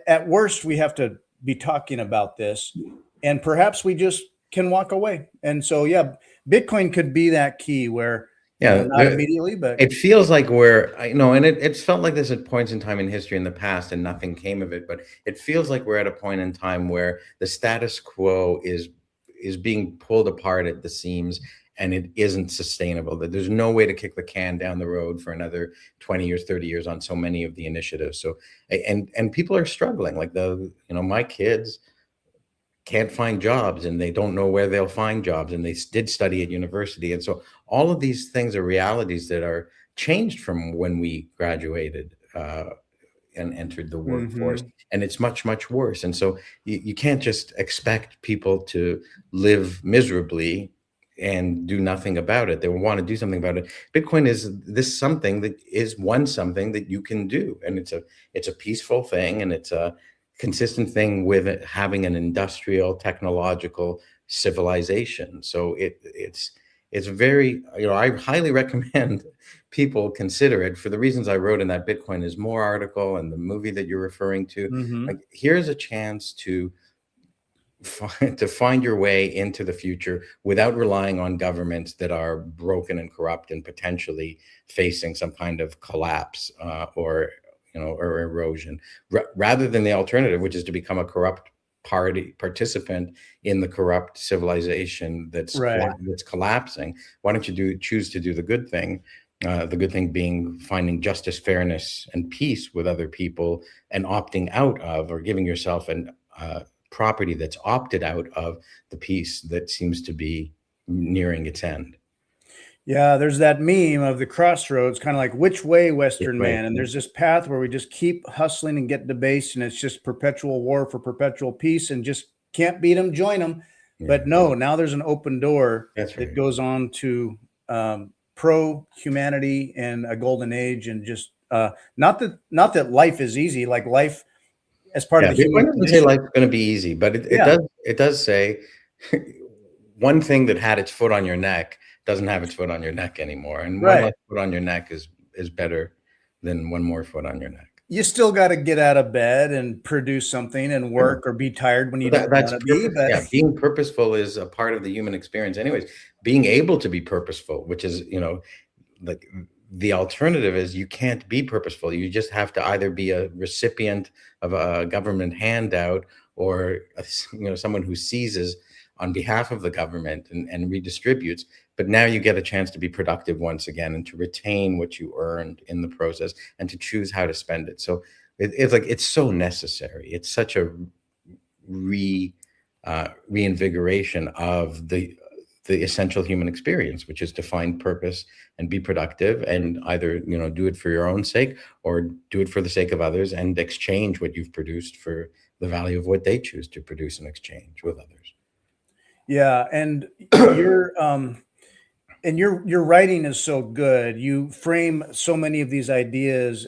at worst, we have to be talking about this, and perhaps we just can walk away. And so, yeah, Bitcoin could be that key where, not immediately, but it feels like and it's felt like this at points in time in history in the past, and nothing came of it. But it feels like we're at a point in time where the status quo is being pulled apart at the seams, and it isn't sustainable. That there's no way to kick the can down the road for another 20 years, 30 years on so many of the initiatives. So, and people are struggling. Like my kids can't find jobs, and they don't know where they'll find jobs, and they did study at university. And so all of these things are realities that are changed from when we graduated and entered the workforce. And it's much, much worse. And so you can't just expect people to live miserably and do nothing about it. They want to do something about it. Bitcoin is something that you can do. And it's a peaceful thing, and it's a consistent thing with it having an industrial, technological civilization. So it's very, I highly recommend people consider it for the reasons I wrote in that Bitcoin is More article and the movie that you're referring to. Like, here's a chance to find your way into the future without relying on governments that are broken and corrupt and potentially facing some kind of collapse or erosion, rather than the alternative, which is to become a corrupt participant in the corrupt civilization that's collapsing. Why don't you choose to do the good thing? The good thing being finding justice, fairness, and peace with other people, and opting out of, or giving yourself an property that's opted out of the peace that seems to be nearing its end. Yeah, there's that meme of the crossroads, kind of like, which way, Western man? And there's this path where we just keep hustling and get debased, and it's just perpetual war for perpetual peace, and just can't beat them, join them. But no, now there's an open door that goes on to pro-humanity and a golden age, and just not that life is easy, like life as part of the human condition. It doesn't say life's going to be easy, but it does say one thing that had its foot on your neck doesn't have its foot on your neck anymore. And one less foot on your neck is better than one more foot on your neck. You still got to get out of bed and produce something and work, or be tired when you don't want to be. But being purposeful is a part of the human experience anyways. Being able to be purposeful, which is, like, the alternative is you can't be purposeful. You just have to either be a recipient of a government handout, or someone who seizes on behalf of the government and redistributes. But now you get a chance to be productive once again, and to retain what you earned in the process, and to choose how to spend it. So it's so necessary. It's such a reinvigoration of the essential human experience, which is to find purpose and be productive, and either do it for your own sake, or do it for the sake of others, and exchange what you've produced for the value of what they choose to produce and exchange with others. Yeah, and your writing is so good. You frame so many of these ideas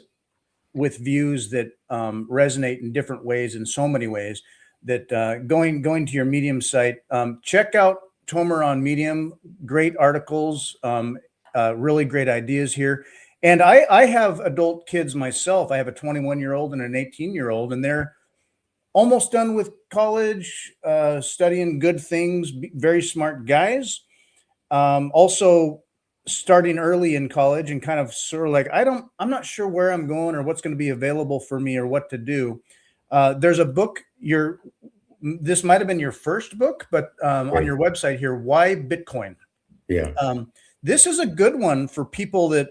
with views that resonate in different ways, in so many ways. That going to your Medium site, check out Tomer on Medium. Great articles, really great ideas here. And I have adult kids myself. I have a 21-year-old and an 18-year-old, and they're almost done with college, studying good things, very smart guys. Also starting early in college and kind of sort of like, I'm not sure where I'm going or what's going to be available for me or what to do. There's a book, this might have been your first book, but on Right. your website here, Why Bitcoin? Yeah. This is a good one for people that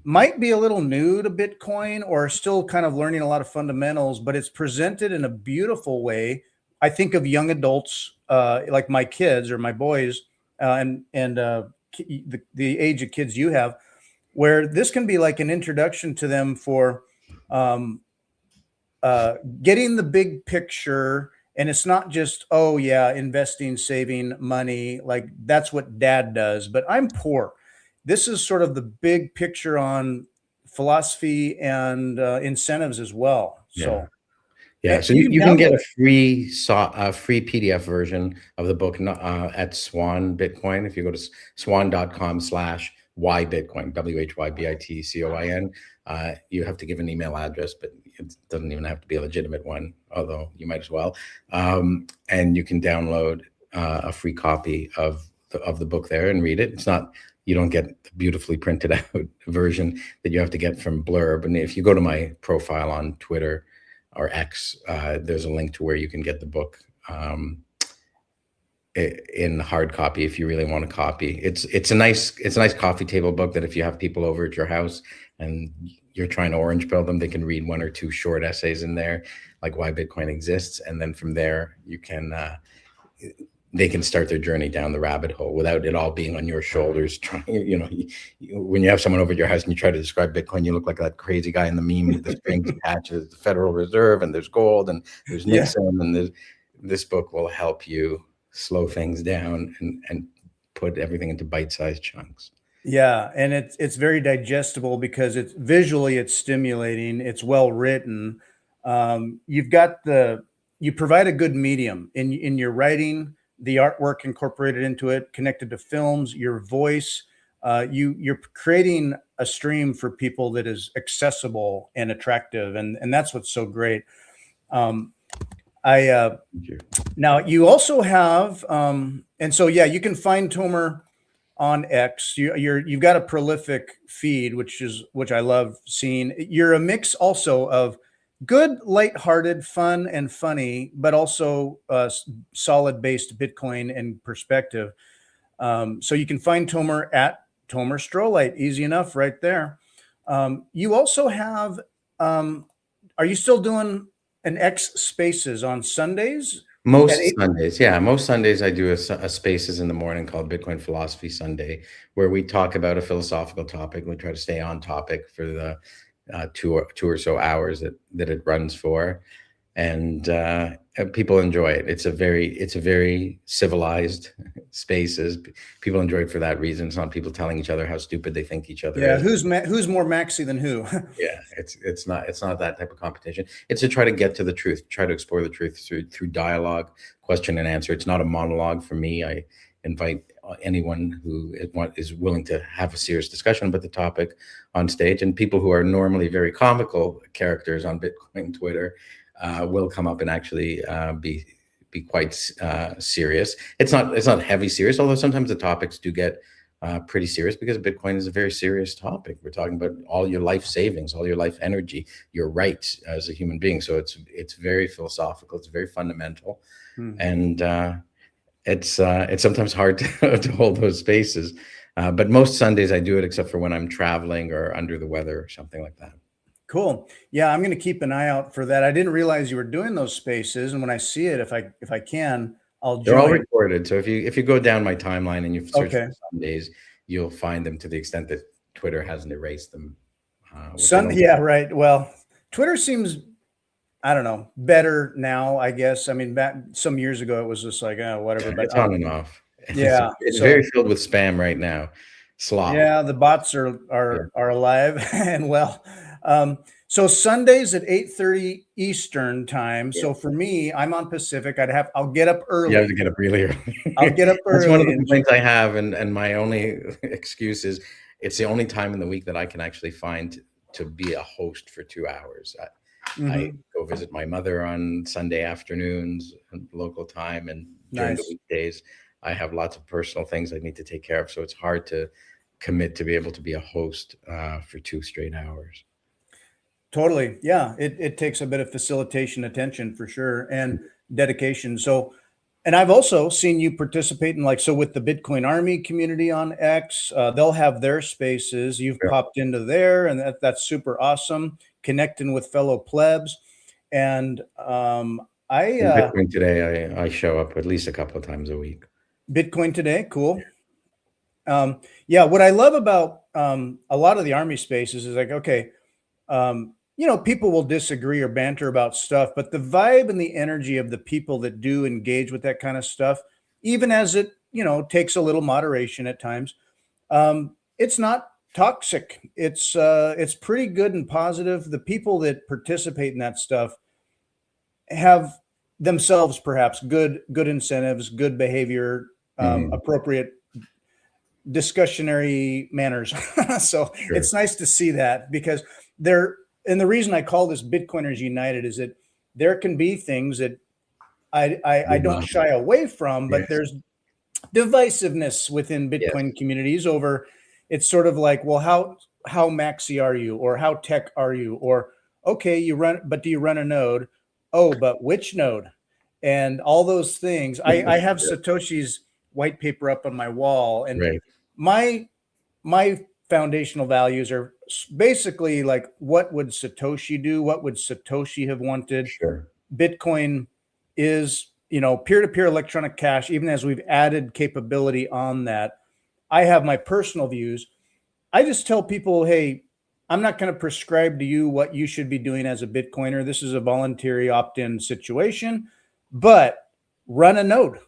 might be a little new to Bitcoin or still kind of learning a lot of fundamentals, but it's presented in a beautiful way. I think of young adults like my kids or my boys, the age of kids you have, where this can be like an introduction to them for um, getting the big picture. And it's not just, oh yeah, investing, saving money, like that's what dad does, but I'm poor. This is sort of the big picture on philosophy and incentives as well. Yeah. So Yeah, so you can you can get download a it. free PDF version of the book at Swan Bitcoin. If you go to swan.com/why Bitcoin, WHYBITCOIN, you have to give an email address, but it doesn't even have to be a legitimate one, although you might as well. And you can download a free copy of the book there and read it. It's not, you don't get the beautifully printed out version that you have to get from Blurb. And if you go to my profile on Twitter or X, there's a link to where you can get the book in hard copy if you really want a copy. It's a nice coffee table book that if you have people over at your house and you're trying to orange pill them, they can read one or two short essays in there, like why Bitcoin exists, and then from there you can they can start their journey down the rabbit hole without it all being on your shoulders. Trying, when you have someone over at your house and you try to describe Bitcoin, you look like that crazy guy in the meme with the strings attached to the Federal Reserve, and there's gold, and there's Yeah. Nixon, and this book will help you slow things down and put everything into bite-sized chunks. Yeah, and it's very digestible because it's stimulating, it's well written. You provide a good medium in your writing, the artwork incorporated into it, connected to films, your voice. You're creating a stream for people that is accessible and attractive, and that's what's so great. Um, I Thank you. Now you also have, and so yeah, you can find Tomer on X. You've got a prolific feed, which I love seeing. You're a mix also of good, lighthearted, fun, and funny, but also solid based Bitcoin and perspective. So you can find Tomer at Tomer Strolight. Easy enough, right there. You also have. Are you still doing an X Spaces on Sundays at Most 8? Sundays, yeah, most Sundays I do a Spaces in the morning called Bitcoin Philosophy Sunday, where we talk about a philosophical topic. We try to stay on topic for the two or so hours that it runs for, and people enjoy it. It's a very civilized Spaces. People enjoy it for that reason. It's not people telling each other how stupid they think each other Yeah, is. who's more maxi than who? Yeah, it's not that type of competition. It's to try to get to the truth, try to explore the truth through dialogue, question and answer. It's not a monologue for me. I invite anyone who is willing to have a serious discussion about the topic on stage, and people who are normally very comical characters on Bitcoin Twitter will come up and actually be quite serious. It's not heavy serious, although sometimes the topics do get pretty serious because Bitcoin is a very serious topic. We're talking about all your life savings, all your life energy, your rights as a human being. So it's very philosophical. It's very fundamental, and it's sometimes hard to hold those spaces. But most Sundays I do it, except for when I'm traveling or under the weather or something like that. Cool. Yeah, I'm going to keep an eye out for that. I didn't realize you were doing those spaces, and when I see it, if I can, I'll They're all join. recorded. So if you go down my timeline and you search Okay. for Sundays, you'll find them to the extent that Twitter hasn't erased them. Which I don't. Yeah, right. Well, Twitter seems I don't know, better now, I guess. I mean, back some years ago, it was just like, oh, whatever. But It's on and off. yeah, It's very so filled with spam right now. Slop. yeah, the bots are Yeah. are alive and well. So Sundays at 8:30 Eastern time. Yeah. So for me, I'm on Pacific. I'll get up You have to early. get up really I'll early. get up That's one of early the and complaints I have, and my only excuse is it's the only time in the week that I can actually find to be a host for 2 hours. I mhm, go visit my mother on Sunday afternoons, local time, and during the nice. weekdays, I have lots of personal things I need to take care of. So it's hard to commit to be able to be a host for 2 straight hours. Totally. Yeah. It takes a bit of facilitation attention for sure and dedication. So, and I've also seen you participate in like, so with the Bitcoin Army community on X, they'll have their spaces. You've Yeah. popped into there, and that's super awesome. Connecting with fellow plebs. And In Bitcoin today, I show up at least a couple of times a week. Bitcoin today, cool. Yeah. What I love about a lot of the Army spaces is like, okay, people will disagree or banter about stuff, but the vibe and the energy of the people that do engage with that kind of stuff, even as it, takes a little moderation at times, it's not toxic. It's pretty good and positive. The people that participate in that stuff have themselves perhaps good incentives, good behavior, Mhm. appropriate discussionary manners. So Sure. it's nice to see that because there, and the reason I call this Bitcoiners United is that there can be things that I You're don't not. shy away from, but Yes. there's divisiveness within Yes. Bitcoin communities over it's sort of like, well, how maxi are you, or how tech are you, or okay, you run, but do you run a node? Oh, but which node? And all those things. I have Sure. Satoshi's white paper up on my wall, and Right. my my foundational values are basically like, what would Satoshi do? What would Satoshi have wanted? Sure. Bitcoin is, peer-to-peer electronic cash, even as we've added capability on that. I have my personal views. I just tell people, hey, I'm not going to prescribe to you what you should be doing as a Bitcoiner. This is a voluntary opt-in situation, but run a node.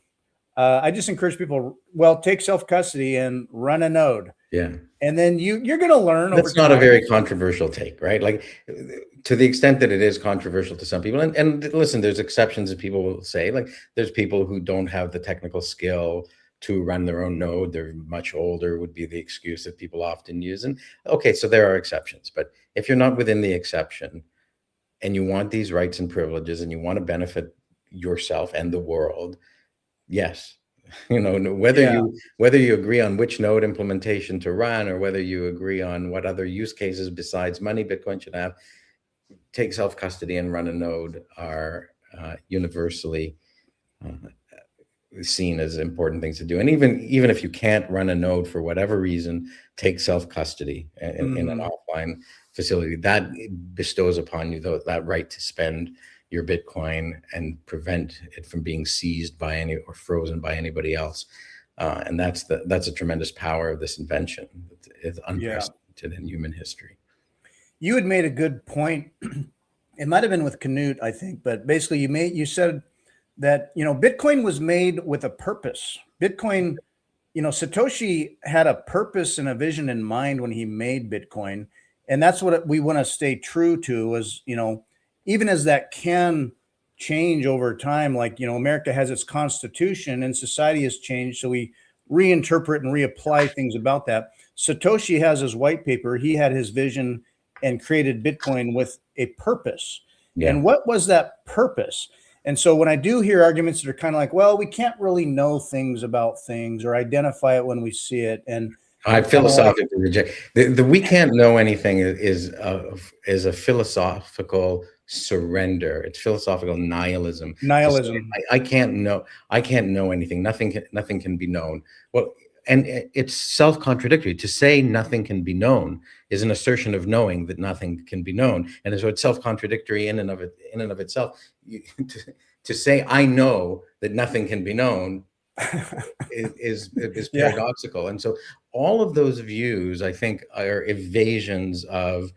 I just encourage people, well, take self-custody and run a node. Yeah. And then you're going to learn over That's not a time. very controversial take, right? Like, to the extent that it is controversial to some people, and listen, there's exceptions that people will say, like, there's people who don't have the technical skill to run their own node. They're much older, would be the excuse that people often use. And okay, so there are exceptions, but if you're not within the exception and you want these rights and privileges and you want to benefit yourself and the world, yes. Whether Yeah. you agree on which node implementation to run, or whether you agree on what other use cases besides money Bitcoin should have, take self-custody and run a node are universally uh, seen as important things to do. And even if you can't run a node for whatever reason, take self-custody in an Mhm. offline facility. That bestows upon you that right to spend your Bitcoin and prevent it from being seized by any or frozen by anybody else. And that's a tremendous power of this invention. It's Yeah. unprecedented in human history. You had made a good point. It might have been with Canute, I think, but basically you said that, Bitcoin was made with a purpose. Bitcoin, Satoshi had a purpose and a vision in mind when he made Bitcoin. And that's what we want to stay true to is, even as that can change over time, like, America has its constitution and society has changed. So we reinterpret and reapply things about that. Satoshi has his white paper. He had his vision and created Bitcoin with a purpose. Yeah. And what was that purpose? And so when I do hear arguments that are kind of like, well, we can't really know things about things or identify it when we see it. And I I'm kind of like, philosophically reject the we can't know anything is a philosophical surrender. It's philosophical nihilism to say nihilism. I can't know anything. Nothing can be known. Well, and it's self-contradictory. To say nothing can be known is an assertion of knowing that nothing can be known, and so it's self-contradictory in and of itself. To say I know that nothing can be known is Yeah. paradoxical. And so all of those views, I think, are evasions of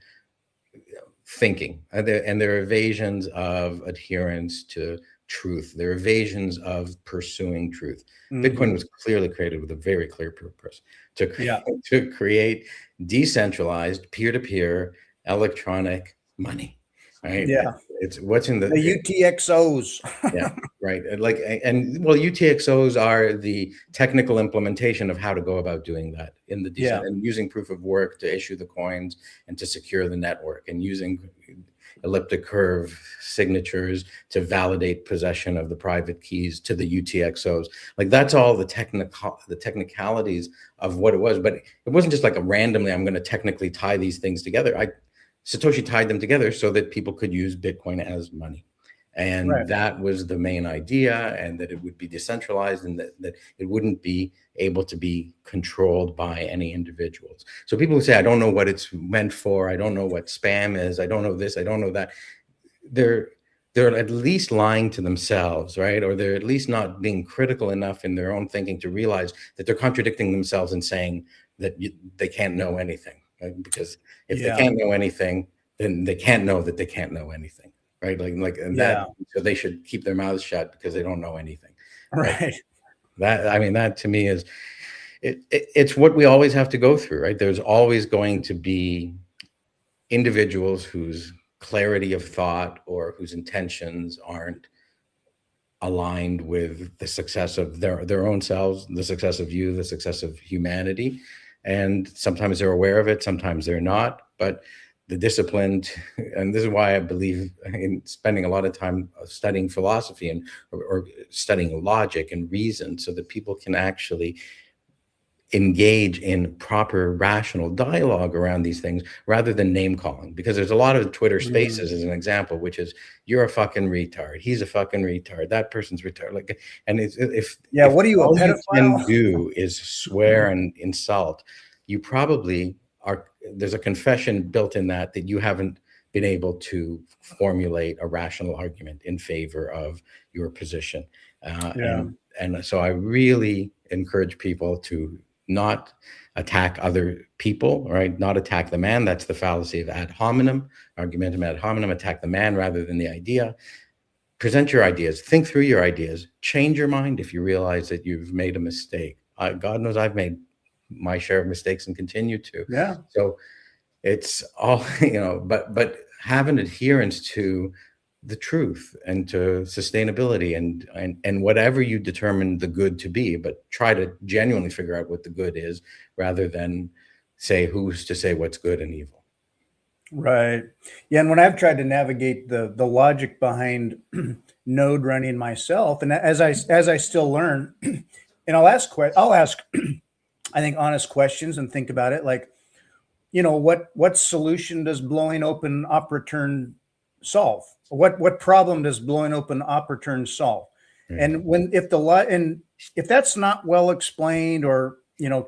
thinking, and they're evasions of adherence to truth. They're evasions of pursuing truth. Bitcoin was clearly created with a very clear purpose Yeah. to create decentralized peer-to-peer electronic money. Right? Yeah. It's what's in The UTXOs. yeah, right. And well, UTXOs are the technical implementation of how to go about doing that in the and using proof of work to issue the coins and to secure the network, and using elliptic curve signatures to validate possession of the private keys to the UTXOs. Like, that's all the technicalities of what it was. But it wasn't just like a randomly, I'm going to technically tie these things together. Satoshi tied them together so that people could use Bitcoin as money. And that was the main idea, and that it would be decentralized, and that it wouldn't be able to be controlled by any individuals. So people who say, I don't know what it's meant for, I don't know what spam is, I don't know this, I don't know that, they're at least lying to themselves, right? Or they're at least not being critical enough in their own thinking to realize that they're contradicting themselves and saying that they can't know anything. Right? Because if they can't know anything, then they can't know that they can't know anything. Right. That, so they should keep their mouths shut because they don't know anything. Right. That to me is, it's what we always have to go through, right? There's always going to be individuals whose clarity of thought or whose intentions aren't aligned with the success of their own selves, the success of you, the success of humanity. And sometimes they're aware of it, sometimes they're not. But the disciplined, and this is why I believe in spending a lot of time studying philosophy or studying logic and reason, so that people can actually engage in proper rational dialogue around these things rather than name calling. Because there's a lot of Twitter spaces, as an example, which is, you're a fucking retard, he's a fucking retard, that person's retard. Like, and if what are you, a pedophile? All you can do is swear and insult, you probably are, there's a confession built in that you haven't been able to formulate a rational argument in favor of your position. And so I really encourage people to not attack other people, right? Not attack the man. That's the fallacy of ad hominem, argumentum ad hominem. Attack the man rather than the idea. Present your ideas, think through your ideas, change your mind if you realize that you've made a mistake. God knows I've made my share of mistakes and continue to. Yeah. So it's all, but have an adherence to the truth and to sustainability and whatever you determine the good to be, but try to genuinely figure out what the good is, rather than say who's to say what's good and evil. Right. Yeah. And when I've tried to navigate the logic behind node running myself, and as I still learn, and I'll ask I think honest questions and think about it, like, what solution does blowing open op return solve? What problem does blowing open op return solve? And if that's not well explained, or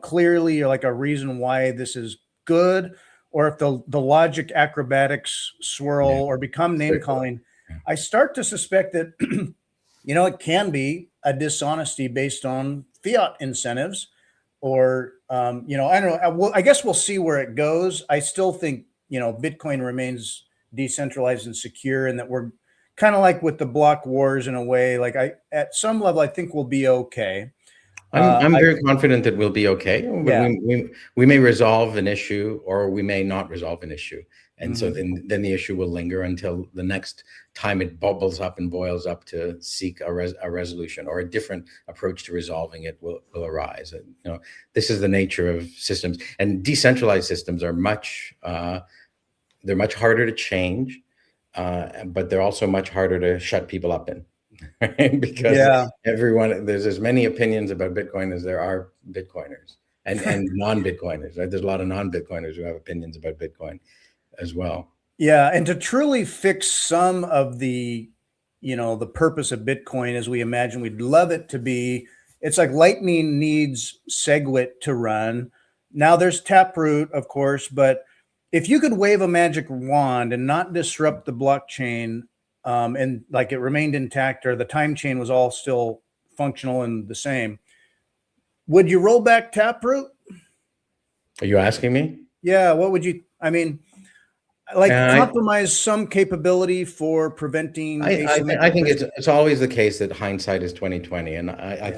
clearly, or like a reason why this is good, or if the logic acrobatics swirl or become name calling, I start to suspect that it can be a dishonesty based on fiat incentives, or I don't know. I guess we'll see where it goes. I still think Bitcoin remains decentralized and secure, and that we're kind of like with the block wars in a way. Like, at some level, I think we'll be okay. I'm very confident that we'll be okay. Yeah. We may resolve an issue, or we may not resolve an issue. And so then the issue will linger until the next time it bubbles up and boils up to seek a resolution, or a different approach to resolving it will arise. And, this is the nature of systems, and decentralized systems are they're much harder to change, but they're also much harder to shut people up in. Right? Because there's as many opinions about Bitcoin as there are Bitcoiners, and non-Bitcoiners, right? There's a lot of non-Bitcoiners who have opinions about Bitcoin as well. Yeah. And to truly fix some of the purpose of Bitcoin as we imagine we'd love it to be, it's like Lightning needs SegWit to run. Now there's Taproot, of course, but if you could wave a magic wand and not disrupt the blockchain, and like it remained intact, or the time chain was all still functional and the same, would you roll back Taproot? Are you asking me? Yeah. What would you, I mean, like I, compromise some capability for preventing I asymmetric think risk? it's always the case that hindsight is 2020, and Yeah. I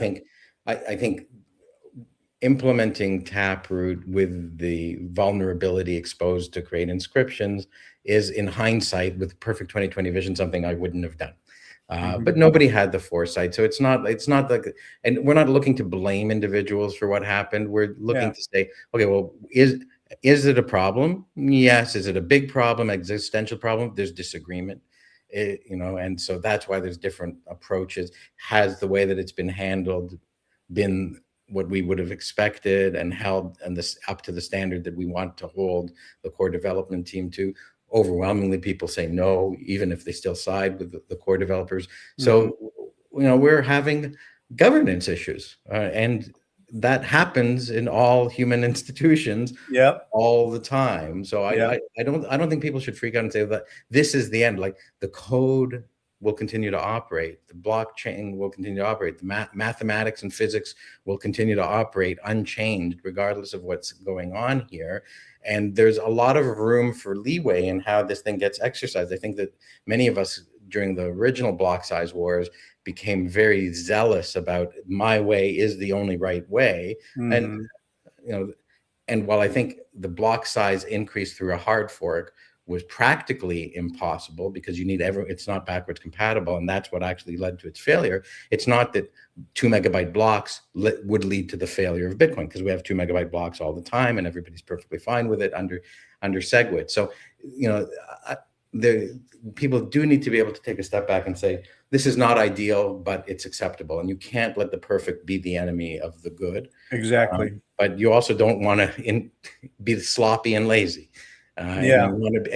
think implementing Taproot with the vulnerability exposed to create inscriptions is, in hindsight, with perfect 2020 vision, something I wouldn't have done. Mhm. But nobody had the foresight, so it's not like, and we're not looking to blame individuals for what happened. We're looking Yeah. to say, okay, well, is it a problem? Yes. Is it a big problem, existential problem? There's disagreement. And so that's why there's different approaches. Has the way that it's been handled been what we would have expected and held and this up to the standard that we want to hold the core development team to? Overwhelmingly, people say no, even if they still side with the core developers. Mhm. So, we're having governance issues, and that happens in all human institutions Yep. all the time. So Yep. I don't think people should freak out and say that this is the end. Like, the code will continue to operate, the blockchain will continue to operate, the mathematics and physics will continue to operate unchanged, regardless of what's going on here. And there's a lot of room for leeway in how this thing gets exercised. I think that many of us during the original block size wars became very zealous about my way is the only right way. And Mhm. you know and while I think the block size increase through a hard fork was practically impossible because it's not backwards compatible, and that's what actually led to its failure. It's not that 2 megabyte blocks would lead to the failure of Bitcoin, because we have 2 megabyte blocks all the time, and everybody's perfectly fine with it under SegWit. So, you know, the people do need to be able to take a step back and say, this is not ideal, but it's acceptable, and you can't let the perfect be the enemy of the good. Exactly. But you also don't want to be sloppy and lazy, and Yeah.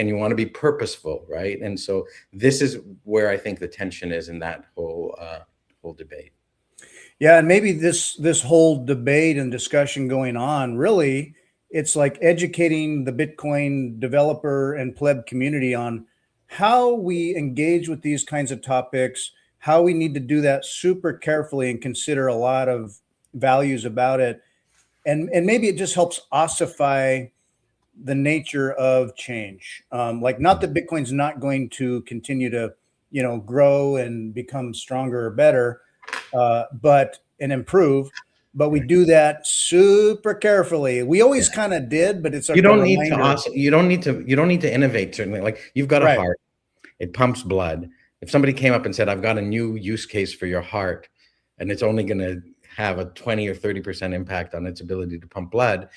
you want to be purposeful, right? And so this is where I think the tension is in that whole debate. Yeah, and maybe this whole debate and discussion going on, really, it's like educating the Bitcoin developer and pleb community on how we engage with these kinds of topics, how we need to do that super carefully and consider a lot of values about it. And maybe it just helps ossify the nature of change. Like, not that Bitcoin's not going to continue to, grow and become stronger or better, but and improve. But we do that super carefully. We Yeah. always kind of did, but it's You like a don't need to reminder. you don't need to innovate, certainly. Like, you've got a Right. heart, it pumps blood. If somebody came up and said, I've got a new use case for your heart, and it's only going to have a 20 or 30% impact on its ability to pump blood,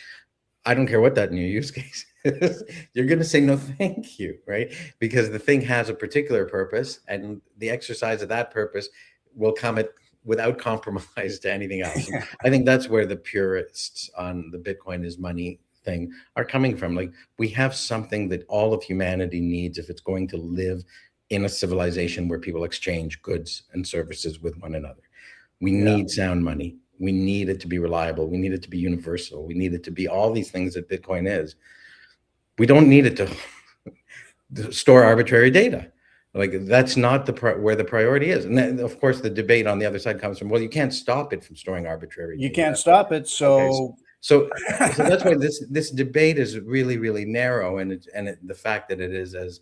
I don't care what that new use case is. You're going to say no, thank you, right? Because the thing has a particular purpose, and the exercise of that purpose will come without compromise to anything else. And I think that's where the purists on the Bitcoin is money thing are coming from. Like, we have something that all of humanity needs if it's going to live in a civilization where people exchange goods and services with one another. We Yeah. need sound money. We need it to be reliable. We need it to be universal. We need it to be all these things that Bitcoin is. We don't need it to store arbitrary data. Like, that's not where the priority is. And then, of course, the debate on the other side comes from, well, you can't stop it from storing arbitrary You data. can't stop it. Okay, So so that's why this debate is really, really narrow, and the fact that it is as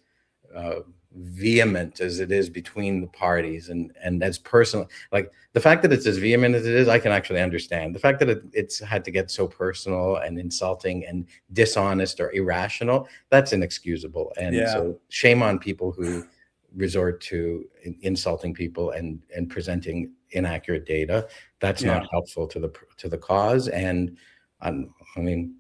vehement as it is between the parties, and as personal, like, the fact that it's as vehement as it is, I can actually understand. The fact that it's had to get so personal and insulting and dishonest or irrational, that's inexcusable. And yeah, so shame on people who resort to insulting people and presenting inaccurate data. That's yeah. not helpful to the cause. And I mean,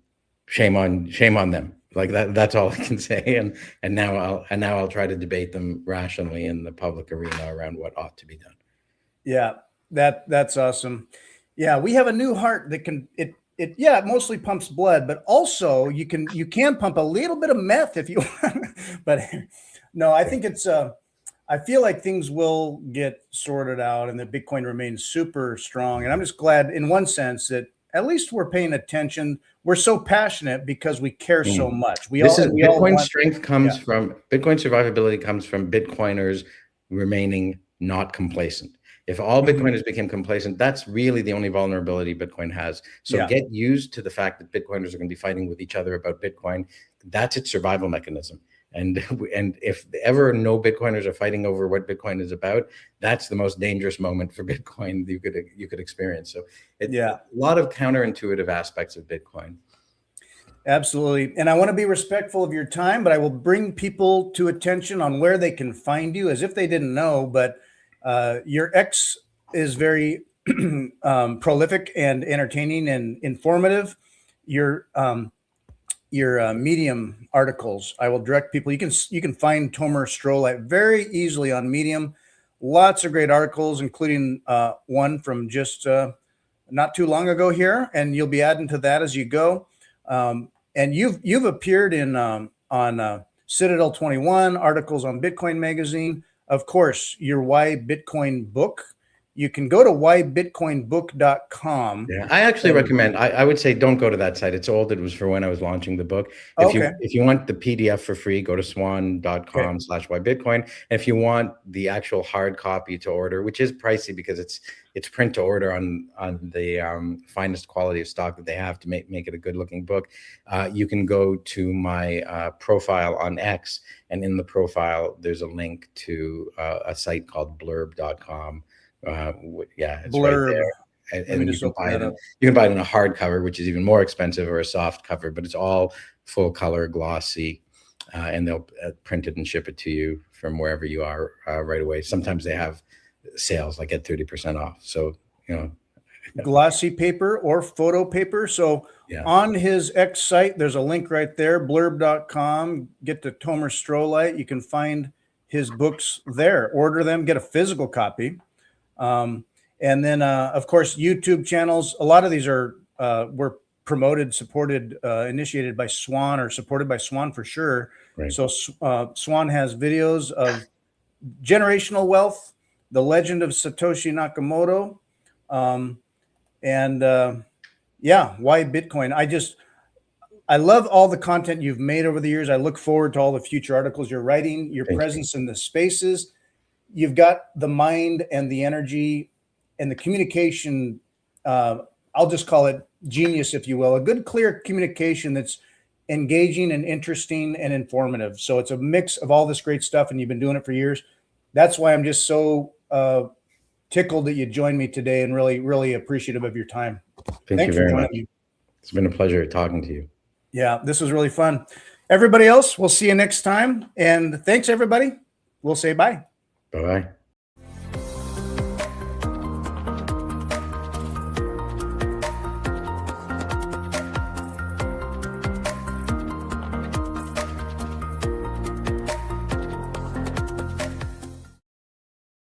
shame on them. Like, that's all I can say. And now I'll try to debate them rationally in the public arena around what ought to be done. Yeah, that's awesome. Yeah, we have a new heart that can it mostly pumps blood, but also you can pump a little bit of meth if you want. But no, I think it's I feel like things will get sorted out and that Bitcoin remains super strong. And I'm just glad in one sense that at least we're paying attention. We're so passionate because we care so Mm. much. We This all is and we all Bitcoin want. strength Yeah. comes from Bitcoin survivability comes from Bitcoiners remaining not complacent. If all Mhm. Bitcoiners became complacent, that's really the only vulnerability Bitcoin has. So Yeah. get used to the fact that Bitcoiners are going to be fighting with each other about Bitcoin. That's its survival mechanism. And if ever no Bitcoiners are fighting over what Bitcoin is about, that's the most dangerous moment for Bitcoin you could experience. So a lot of counterintuitive aspects of Bitcoin. Absolutely. And I want to be respectful of your time, but I will bring people to attention on where they can find you, as if they didn't know. But your X is very prolific and entertaining and informative. Your Medium articles, I will direct people. You can find Tomer Strolight very easily on Medium. Lots of great articles, including one from just not too long ago here, and you'll be adding to that as you go. And you've appeared in on Citadel 21, articles on Bitcoin Magazine. Of course, your Why Bitcoin book. You can go to whybitcoinbook.com. Yeah, I actually recommend, I would say don't go to that site. It's old. It was for when I was launching the book. If you want the PDF for free, go to swan.com/whybitcoin. And if you want the actual hard copy to order, which is pricey because it's print to order on the finest quality of stock that they have to make it a good looking book, you can go to my profile on X, and in the profile there's a link to a site called blurb.com. It's Blurb. right there. And you can buy it. You can buy it in a hardcover, which is even more expensive, or a soft cover, but it's all full color, glossy, and they'll print it and ship it to you from wherever you are right away. Sometimes they have sales, like at 30% off. So glossy paper or photo paper. So on his X site, there's a link right there, blurb.com. Get to Tomer Strolight. You can find his books there. Order them. Get a physical copy. And then, of course, YouTube channels. A lot of these were promoted, supported, initiated by Swan, or supported by Swan for sure. Right. So Swan has videos of generational wealth, the legend of Satoshi Nakamoto, why Bitcoin. I love all the content you've made over the years. I look forward to all the future articles you're writing, your presence in the spaces. You've got the mind and the energy and the communication. I'll just call it genius, if you will, a good, clear communication that's engaging and interesting and informative. So it's a mix of all this great stuff, and you've been doing it for years. That's why I'm just so tickled that you joined me today, and really, really appreciative of your time. Thank you very much. It's been a pleasure talking to you. Yeah, this was really fun. Everybody else, we'll see you next time. And thanks, everybody. We'll say bye. Bye-bye.